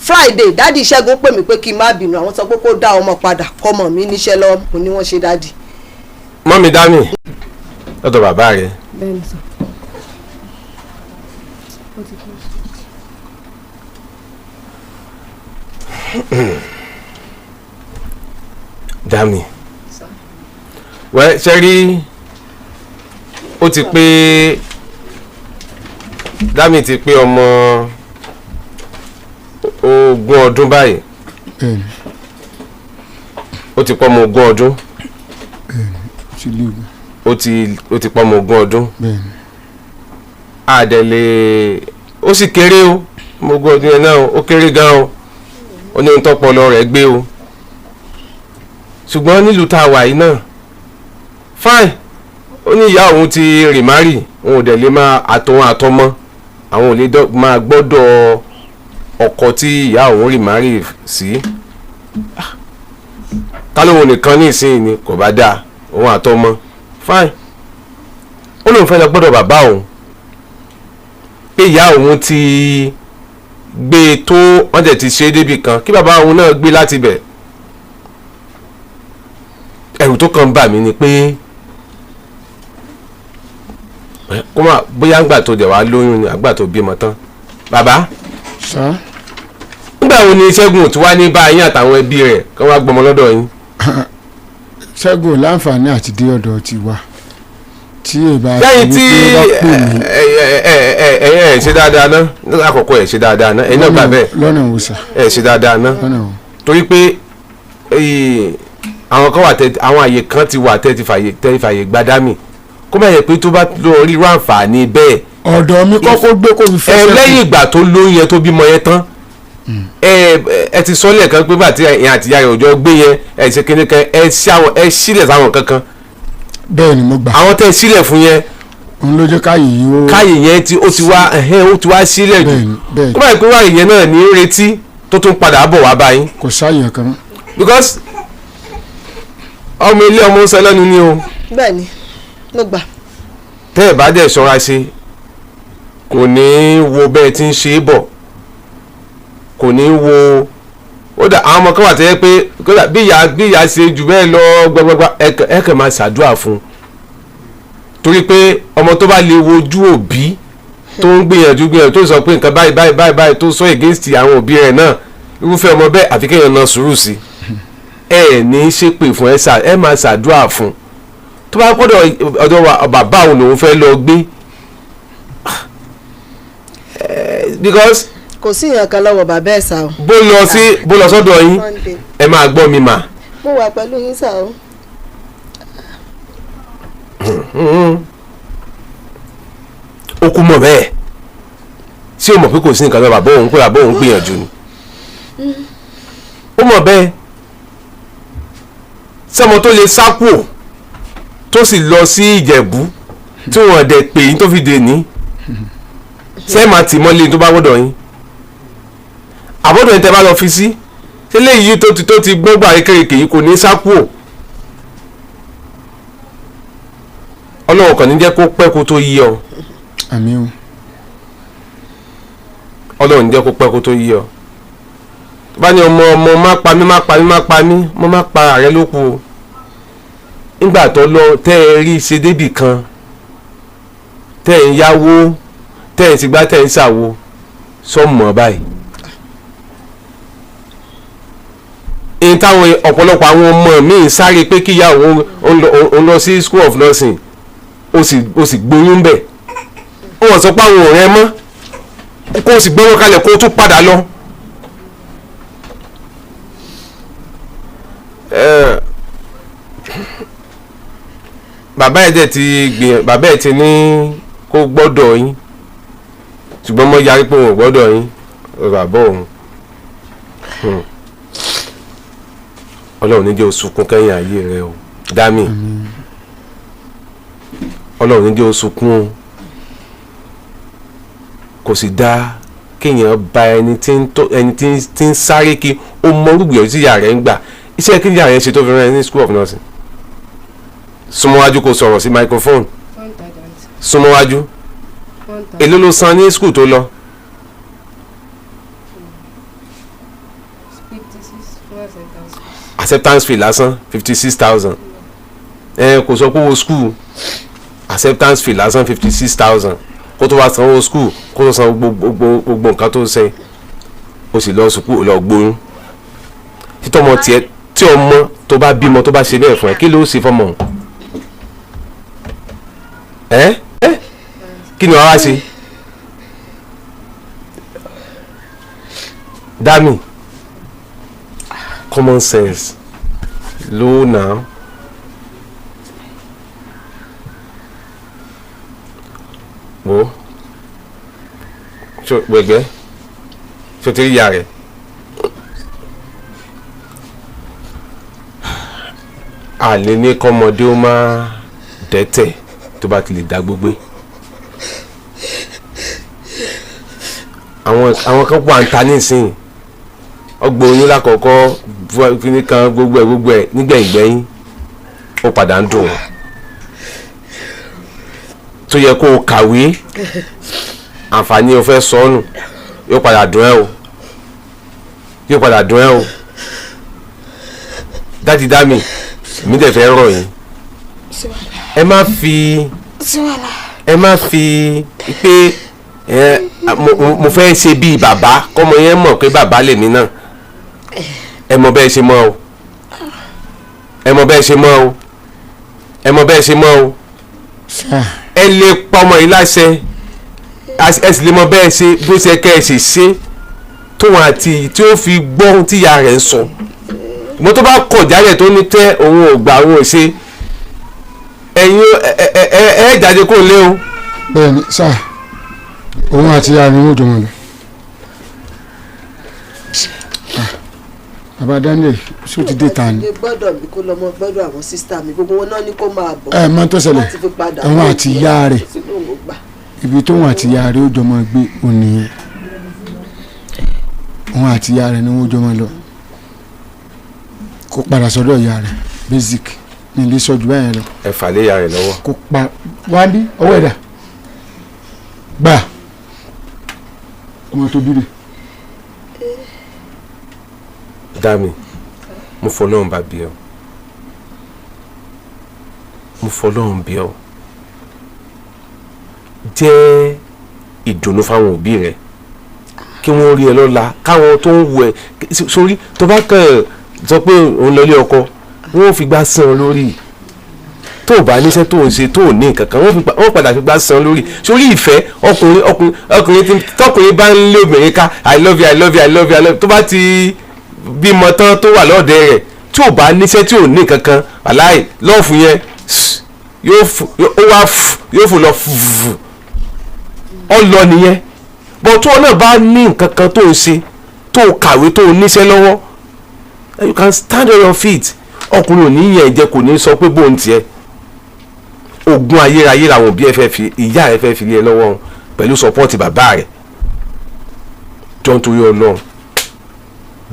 Friday dáàdì Ṣẹ́gun pè mí pé kí n má bínú àwọn sọ pé kó dá ọmọ padà kọ́mọ mi níṣẹ́ lọ́wọ́ mo ní wọ́n ṣe dáàdì. mọ́mí Dámì lọ́dọ̀ bàbá rẹ̀. bẹ́ẹ̀ni sọ. Dámì wẹ́ ṣe rí ó ti pé Dámì ti pé ọmọ 20 ọdún báyìí ó ti pọ́ ọmọ 20 ọdún ó ti pọ́ ọmọ 20 ọdún àdẹ̀lẹ̀ ó sì kéré o ọmọ 20 ọdún yẹn náà ó kéré gan o ó ní tọpọlọ rẹ̀ gbé o ṣùgbọ́n nílùú tá a wà yìí náà fine ó ní ìyá òun ti rìmárì òun ò dẹ̀ lè máa àtọ̀hún àtọmọ́ àwọn ò lè máa gbọ́dọ̀ ọkọ tí ìyá òun rìmárì sí kálóhun nìkan ní ìsìn ni kò bá dáa òun àtọmọ́ fine ó lóun fẹ́ lọ gbọ́dọ̀ bàbá òun pé ìyá òun ti gbé e tó wọ́n dẹ̀ ti ṣe é débì kan kí bàbá òun náà gbé láti bẹ̀ ẹ̀rù tó kàn bà mí ni pé kó má bóyá ńgbà tó dẹ̀ wá lóyún ni àgbà tó bímọ tán bàbá nígbà wo ni Ṣẹ́gun tí wá ní bá yín àtàwọn ẹbí rẹ̀ kán wá gbọmọ lọ́dọ̀ yín. Ṣẹ́gun láǹfààní àti dé ọ̀dọ̀ ti wá tí ìbá lẹ́yìn tí ẹ ṣe dáadáa ná lákòókò ẹ ṣe dáadáa ná ẹ̀yin náà gbà bẹ́ẹ̀ lọ́nà ìwòsàn ẹ ṣe dáadáa ná torí pé àwọn kan wà àwọn àyè kan ti wà tẹ́ ti fàyè gba Dámì kó má yẹ pé tó bá lọ rí irú àǹfààní bẹ́ẹ̀. ọ̀dọ̀ mi kọ́kọ́ gbé kó mi fẹ́ sẹ́kù. lẹ́yìn ìgbà tó lóyún yẹn tó bímọ yẹn tán ẹ ti sọ lẹ́ẹ̀kan pé bàtí ẹ̀yin àti ìyá rẹ̀ òjò gbé yẹn ẹ ṣe kíní kan ẹ sílẹ̀ sáwọn kankan. bẹ́ẹ̀ ni mo gbà. àwọn tẹ́ sílẹ̀ fún yẹn. òun ló jẹ́ káyè yẹn ó ti wá sílẹ̀ jù kó má yẹ pé wáyé yẹn náà ní retí tó tún padà bọ̀ wá báyìí. kò sáyẹn kan. because ọmọ ilé ọmọ ń sọ lẹ́nu ni o. bẹ́ẹ̀ni mo gbà. tẹ́ ẹ̀ bá dẹ̀ ṣọ́ra ṣe kò ní wo bẹ́ẹ̀ tí ń ṣe é bọ̀, kò ní wo ó dà àwọn ọmọ kan wà tẹ́ pé bí ìyá ṣe jù bẹ́ẹ̀ lọ gbẹgbẹgbà ẹ kàn máa ṣàdúrà fún un torí pé ọmọ tó bá lè wojú òbí tó ń gbìyànjú tó sọ pé nǹkan báyìí tó sọ against àwọn òbí rẹ̀ náà irúfẹ́ ọmọ bẹ́ẹ̀ àfi kéèyàn náà sùúrù sí ẹ ní í ṣépè fún ẹ máa ṣàdúrà fún tó bá gbọ́dọ̀ ọ̀dọ̀ bàbá òun lòun fẹ́ lọ gbé because kò sí ìyàn kan lọ́wọ́ bàbá ẹ̀ sá o. bó lọ sọ́dọ̀ yín ẹ máa gbọ́ mi mà. mo wà pẹ̀lú yín sá o. ó kú mọ̀ bẹ́ẹ̀ ṣé o mọ̀ pé kò sí nǹkan lọ́wọ́ bàbá òun pé bàbá òun gbìyànjú ni ó mọ̀ bẹ́ẹ̀ sọmọ tó lè sá kúò tó sì lọ sí Ìjẹ̀bú tí wọ́n dẹ̀ pè yín tó fi dè ní ṣé máa tì mọ́lé tó bá gbọ́dọ̀ yín àbọ̀dọ̀ yín tẹ́ bá lọ fi sí ṣé léyìí tó ti gbọ́gbà kékeré yìí kò ní sá kúò Ọlọ́run kàn ní jẹ́ kó pẹ́ kó tó yí ọ. àmín o. Ọlọ́run jẹ́ kó pẹ́ kó tó yí ọ tó bá ní ọmọ má pa mí mo má pa ààrẹ ló kù o nígbà tó lọ tẹ́ ẹ rí ṣe débì kan tẹ́ ẹ ń yáwó tẹ́ ẹ ń sigbá tẹ́ ẹ ń ṣàwo sọ́mọ́ báyìí. èyí táwọn ọ̀pọ̀lọpọ̀ àwọn ọmọ mi sáré pé kíyà òun lọ sí school of nursing ó sì gbóyún bẹ̀ wọ́n sọ pé àwọn ọ̀rẹ́ mọ́ kó o sì gbọ́wọ́ kalẹ̀ kó o tún padà lọ. bàbá ẹ̀ ti ní kó gbọ́dọ̀ yín ṣùgbọ́n mo yarí pé òun ò gbọ́dọ̀ yín bàbá òun. Ọlọ́run ní jẹ́ ó sunkún kẹ́yìn ayé rẹ o Dami Ọlọ́run ní jẹ́ ó sunkún o kò sì dáa kéèyàn bá ẹni tí ń sáré kí ó mọ orúgbìyànjú tí ìyá rẹ̀ ń gbà iṣẹ́ kí ìyá rẹ̀ ṣe tó fi rán ẹ ní school of nursing. Súnmọ́wájú kò sọ̀rọ̀ sí microphone súnmọ́wájú èló ló san ní school tó lọ. Acceptance fee lásán 56,000 kò sọ pé owó school acceptance fee lásán 56,000 kó tó wá sanwó school kó tó san gbogbo nǹkan tó ṣe o sì lọ sùkúù lọ gbóyún títọ́mọ tiẹ̀ tí ọmọ tó bá bímọ tó bá ṣe bẹ́ẹ̀ fún ẹ kí ló ṣe fọmọ kí ni wàá wá ṣe Dami common sense low now wo gbẹgbẹ tí o ti rí ya rẹ àlè ní kọ́mọdé ó máa dẹ́tẹ̀ tó bá ti lè dá gbogbo àwọn kan pọ̀ à ń ta nísìnyí ọgbọ̀n oyún lákọ̀ọ́kọ́ kíní kan gbogbo ẹ̀ nígbẹ̀yìngbẹ̀yìn ó padà ń dùn tó yẹ kó o kàwé àǹfààní o fẹ́ sọnù yóò padà dùn ẹ́ o dájú Dami mi dẹ̀ fẹ́ rọ̀ yín ẹ má fi pé mo fẹ́ ṣe bíi bàbá kọ́mọ yẹn mọ̀ pé bàbá lèmi náà ẹ mọ̀ bẹ́ẹ̀ ṣe mọ́ o ẹ lè pa ọmọ yìí láṣẹ ẹ sì lè mọ̀ bẹ́ẹ̀ ṣe bó ṣe kẹ́ ẹ sì ṣe tóun àti tí ó fi gbọ́ ohun tí ìyá rẹ̀ ń sọ mo tó bá kọ̀ jálẹ̀ tó ní tẹ́ òun ò gbà òun ò ṣe ẹ̀yin ẹ jáde kó lé o. bẹ́ẹ̀ni sáà òun àti ìyá rẹ̀ ń wòjọ wọn lọ. bàbá Daniel ṣó ti dé ta ni. gbọ́dọ̀ bí kó lọ́mọ gbọ́dọ̀ àwọn sísítà mi gbogbo wọn náà ní kó máa bọ̀. ẹ mọ tó ṣẹlẹ̀ òun àti ìyá rẹ̀ ibi tóun àti ìyá rẹ̀ ó jọ mọ gbé òní yẹn òun àti ìyá rẹ̀ ni wọ́n jọ mọ lọ kó padà sọ́dọ̀ ìyá rẹ̀ basic ní ilé sọ́jú báyẹn lọ. ẹ fà lé ìyá rẹ̀ lọ́wọ́. kó pa wá bí ọwọ́ ẹ̀dá gbà ọmọ tó bí rè. Dami, mo fọlọ́run bá bí ọ, mo fọlọ́run bí ọ, jẹ́ ìdùnnú fáwọn òbí rẹ kí wọ́n rí ẹ lọ́la, káwọn tó ń wù ẹ sórí tó bá kàn sọ pé òun lọlé ọkọ wọ́n fi gbá sàn lórí, tó o bá níṣẹ́ tó o ṣe tó o ní nǹkan kan wọ́n padà fi gbá sàn lórí. Sórí ìfẹ́ ọkùnrin tọkùnrin bá ń lé obìnrin ká I love you I love you I love you I love you, tó bá ti bímọ tán tó wà lọ́ọ̀dẹ rẹ̀ tí ò bá níṣẹ́ tí ò ní nǹkan kan aláì lọ́ọ̀fù yẹn yóò fò lọ fùfù ọ lọ nìyẹn. Bọ̀ tó o náà bá ní nǹkan kan tó o ṣe tó o kàwé tó o níṣẹ́ lọ́wọ́ you can stand on your feet. Ọkùnrin ò ní yẹn jẹ kò ní sọ pé bóun tiẹ̀ ogun ayérayé làwọn òbí ẹ fẹ́ fi ìyá rẹ fẹ́ fi lé ẹ lọ́wọ́ pẹ̀lú sọpọ́ọ̀tì bàbá rẹ̀. Jọ ń torí Ọlọ́run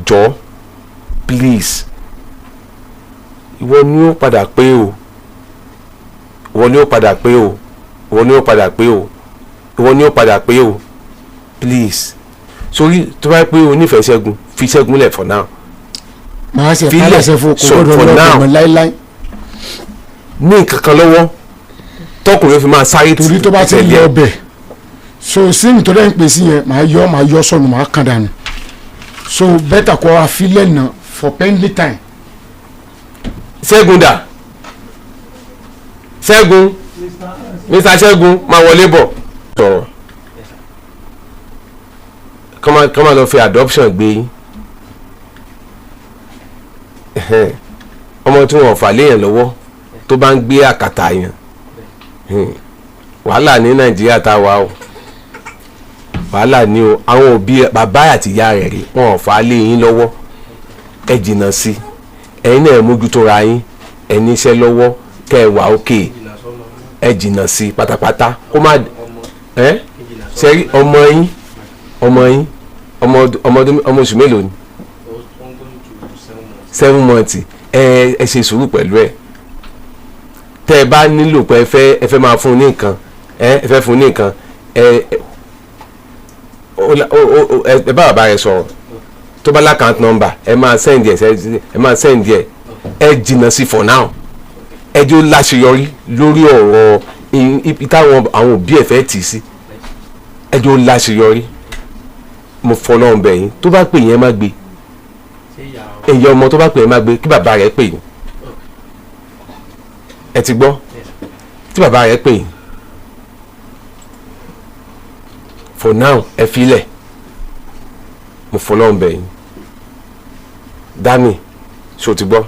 jọ please ìwọ ni ó padà pé o, ìwọ ni ó padà pé o, ìwọ ni ó padà pé o, ìwọ ni ó padà pé o please. Sórí tó bá pé o nífẹ̀ẹ́ Ṣẹ́gun fi Ṣẹ́gun lẹ̀ for now. màá ṣe fàlàṣẹ fún kò gbọdọ̀ lọ́kùnrin láíláí. ní nǹkan kan lọ́wọ́ tọkùnrin fi máa sáré torí tó bá ti lọ ọbẹ̀ so síìmù tó dẹ́ ń pè sí yẹn màá yọ sọnù màá kàn dànù so better kó a fi lẹ́nà for pending time. Ṣẹ́gun dà Ṣẹ́gun Mr. Ṣẹ́gun máa wọlé bọ̀ sọ̀rọ̀ kọ́ máa lọ fi adoption gbé yín ọmọ tí wọn fà léèyàn lọ́wọ́ tó bá ń gbé àkàtà yẹn wàhálà ní Nàìjíríà tá a wà o, wàhálà ní o. àwọn òbí bàbá àti ìyá rẹ̀ rí wọn ò fà lé yín lọ́wọ́, ẹ jìnnà sí ẹ̀yin náà mójútó ra yín, ẹ níṣẹ́ lọ́wọ́ kẹ́ ẹ wà ókè, ẹ jìnnà sí pátápátá kó má ṣẹ́rí ọmọ yín ọmọ oṣù mélòó ni 7 months. Ẹ ṣe sùúrù pẹ̀lú ẹ̀. Tẹ́ ẹ bá nílò pé ẹ fẹ́ máa fún un ní nǹkan ẹ fẹ́ fún un ní nǹkan ẹ bá bàbá rẹ sọ̀rọ̀ tó bá l'account number ẹ máa send ẹ ẹ jìnnà sí for now. Ẹ jẹ́ ó láṣeyọrí lórí ọ̀rọ̀ ibi táwọn àwọn òbí ẹ̀ fẹ́ tì sí. Ẹ jẹ́ ó láṣeyọrí. Mo fọlọ́run bẹ̀ yín tó bá pè yín ẹ má gbé, èyí ọmọ tó bá pè é má gbé kí bàbá rẹ̀ pè yín. Ẹ ti gbọ́ tí bàbá rẹ̀ pè yín for now ẹ filẹ̀. Mo fọlọ́run bẹ̀ yín. Dami ṣé o ti gbọ́?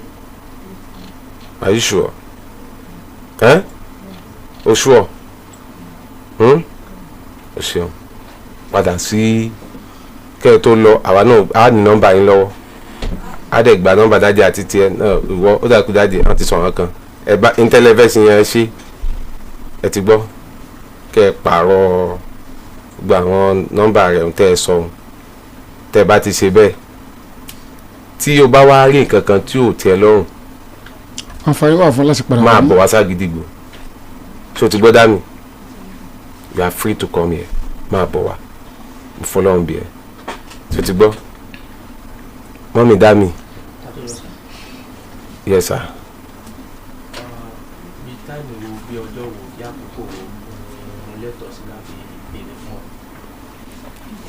Are you sure? O sure? O ṣeun padà sí kẹ́ ẹ tó lọ àwa náà á ní nọ́mbà yín lọ́wọ́ á dẹ̀ gba nọ́mbà dájú àti tiẹ̀ náà ìwọ ó dàkú dájú wọ́n ti sọ̀rọ̀ kan ẹ bá intelevẹ́sì yẹn ṣe ẹ ti gbọ́ kẹ́ ẹ pààrọ̀ gba àwọn nọ́mbà rẹ̀ tẹ́ ẹ sọ tẹ́ ẹ bá ti ṣe bẹ́ẹ̀ tí o bá wá rí nǹkan kan tí ò tẹ́ lọ́rùn àǹfààní wà fún láti padà máa bọ̀ wá Ságídígbò ṣé o ti gbọ́ Dami you are free to come here máa bọ̀ wá mo fọlọ́run bí ẹ ṣé o ti gbọ́ mọ́mí Dami. Yes sir. bí táìmù wo bí ọjọ́ wo bí àkókò wo mo lẹ́tọ̀ọ́ sí láti béèrè fún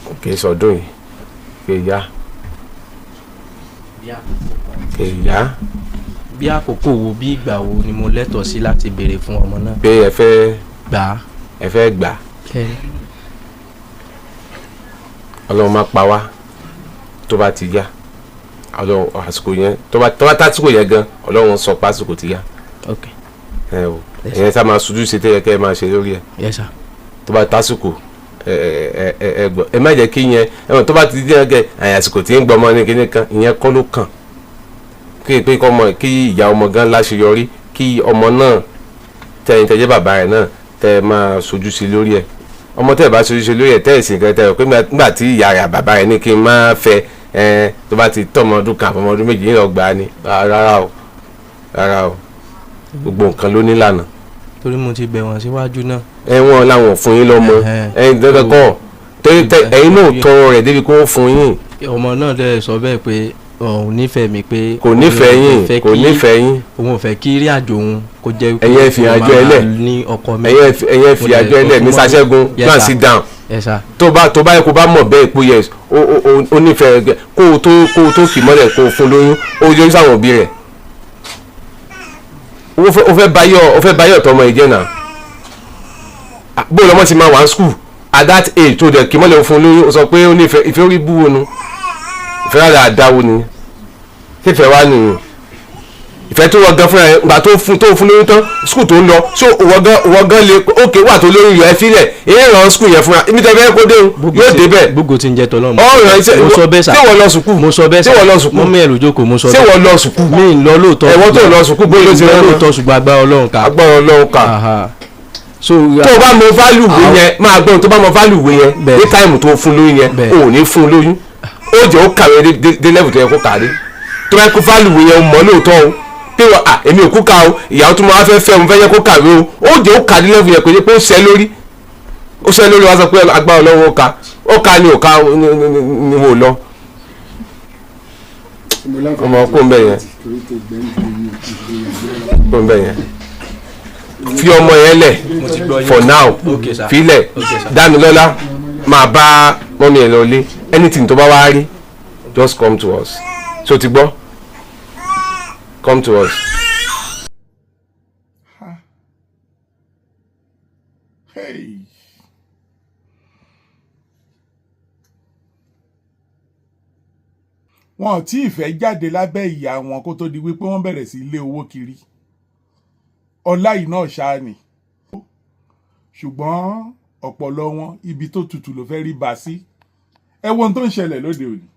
ọ. kì í sọdún yìí kì í yá. bí àkókò. kì í yá. bí àkókò wo bí ìgbà wo ni mo lẹ́tọ̀ọ́ sí láti béèrè fún ọmọ náà. pé ẹ fẹ́ gbà á. Ọlọ́run máa pa wá tó bá ti yá. Ọlọ́run àsìkò yẹn tó bá tásìkò yẹn gan Ọlọ́run sọ pé àsìkò ti yá. ok ẹ̀yẹn sá máa sojú ṣe tẹ́yẹ kẹ́ ẹ máa ṣe lórí ẹ̀. yes sir. tó bá tásìkò ẹ gbọ́ ẹ má jẹ́ kí yẹn tó bá ti dín ẹgẹ àsìkò tí ń gbọ́ ọmọ ní kíní kan ìyẹn kọ́ ló kàn kí ìyá ọmọ gan láṣeyọrí kí ọmọ náà tẹ̀yìn tẹ̀jẹ́ bàbá rẹ̀ náà tẹ́ ẹ máa sojú sí lórí ẹ̀ ọmọ tẹ́ ẹ bá sojú sí lórí ẹ̀ tẹ́ ẹ sì nǹkan tẹ́ ẹ pé nígbà tí ìyá rẹ̀ bàbá rẹ̀ ní kí n máa fẹ́ tó bá ti tọ́ ọmọ ọdún kan àfọmọ ọdún méjì yín lọ gbà á ni rárá o gbogbo nǹkan ló nílànà. torí mo ti bẹ̀ wọ́n síwájú náà. Wọ́n làwọn fún yín lọ́mọ dandan kọ́ ẹ̀yin náà tọrọ rẹ̀ débi kó fún yín. ọmọ náà dẹ̀ sọ bẹ́ẹ̀ pé òun nífẹ̀ẹ́ mi pé kò nífẹ̀ẹ́ yín kò nífẹ̀ẹ́ yín. òun ò fẹ́ kí rí àjò òun kó jẹ́ pé ẹ̀yin fi àjọ ẹlẹ̀ ẹ̀yin fi àjọ ẹlẹ̀ Mr. Ṣẹ́gun náà sit down. tó bá yẹ kó bá mọ̀ bẹ́ẹ̀ pé yes ó nífẹ̀ẹ́ kó o tó kì mọ́lẹ̀ kó o fún lóyún ó yọrí sáwọn òbí rẹ̀. ó fẹ́ báyọ̀ tọmọ ìjẹ́ náà bó lọ́mọ ti máa wà ní school at that age tó dẹ̀ kì mọ́lẹ̀ fún lóyún ó sọ pé ó nífẹ̀ẹ́ ìfẹ́ orí bú wọnú ìfẹ́ rárá àdáwó ni fífẹ́ wá nìyẹn ìfẹ́ tó wọ́n gan fúnra rẹ̀ gbà tó fún lóyún tán skul tó ń lọ so wọ́n gan lè ókè wà tó lóyún yọ ẹ fílẹ̀ èyí ràn skul yẹn fúnra ibi tẹ́lẹ̀ kó dé yóò débẹ̀. gbogbo tí ń jẹ tọ́lọ́mù. ọ̀rọ̀ ṣé wọ́n lọ sùkúù mo sọ bẹ́ẹ̀ sá mo mú ẹ̀rù jókòó mo sọ bẹ́ẹ̀. ṣé wọ́n lọ sùkúù. mi ń lọ lóòótọ́. ẹ̀wọ́n tó lọ sùkúù bóyá ó ti rẹ́ lóòótọ́ ṣùgbọ́n agbára Ọlọ́run ká. agbára Ọlọ́run ká. tó o bá mọ value wé yẹn máa gbọ́n tó bá mọ value wé yẹn ní táìmù tó fún lóyún yẹn ò ní fún lóyún ó jẹ́ ó kàwé dé level tó yẹ kó kàrí tó bá kó value yẹn mọ́ lóòótọ́ o pé wọ́n èmi ò kú ká o ìyàwó tó máa fẹ́ mo fẹ́ yẹ kó kàwé o ó jẹ́ ó kàrí level yẹn kò yẹ pé ó ṣẹ́ lórí wá sọ pé agbára Ọlọ́run ó ká ni ò ká ni wò lọ. ọmọ kó ń bẹ yẹn kó ń bẹ yẹn fi ọmọ yẹn lẹ̀ for now filẹ̀ Dámilọ́lá máa bá mọ́mí ẹ̀ lọlé anything tó bá wá rí just come to us so ti gbọ́ come to us. wọn ò tí ì fẹ́ jáde lábẹ́ ìyá wọn kó tó di wípé wọ́n bẹ̀rẹ̀ sí lé owó kiri ọlá yìí náà ṣáà ni ṣùgbọ́n ọpọlọ wọn ibi tó tutù ló fẹ́ rí bá sí ẹ wo ohun tó ń ṣẹlẹ̀ lóde òní.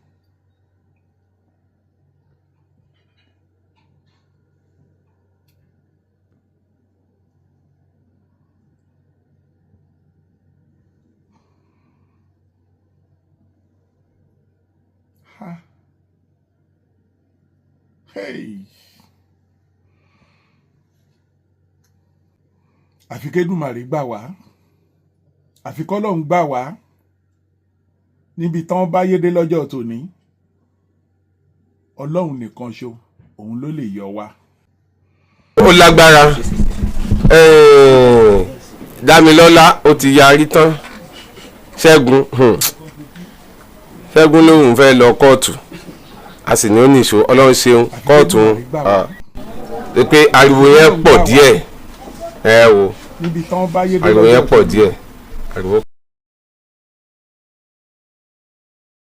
àfi k'Èdùmàrè gbà wá àfi k'Ọlọ́run gbà wá níbi tán bá yédé lọ́jọ́ tòní Ọlọ́run nìkan ṣo òun ló lè yọ wá. ó lágbára Dámilọ́lá ó ti yarí tán Ṣẹ́gun lóhùn fẹ́ lọ kóòtù a sì ní ó nìṣó Ọlọ́run ṣeun kóòtù pé ariwo yẹn pọ̀ díẹ̀ ẹ wo ariwo yẹn pọ̀ díẹ̀ ariwo.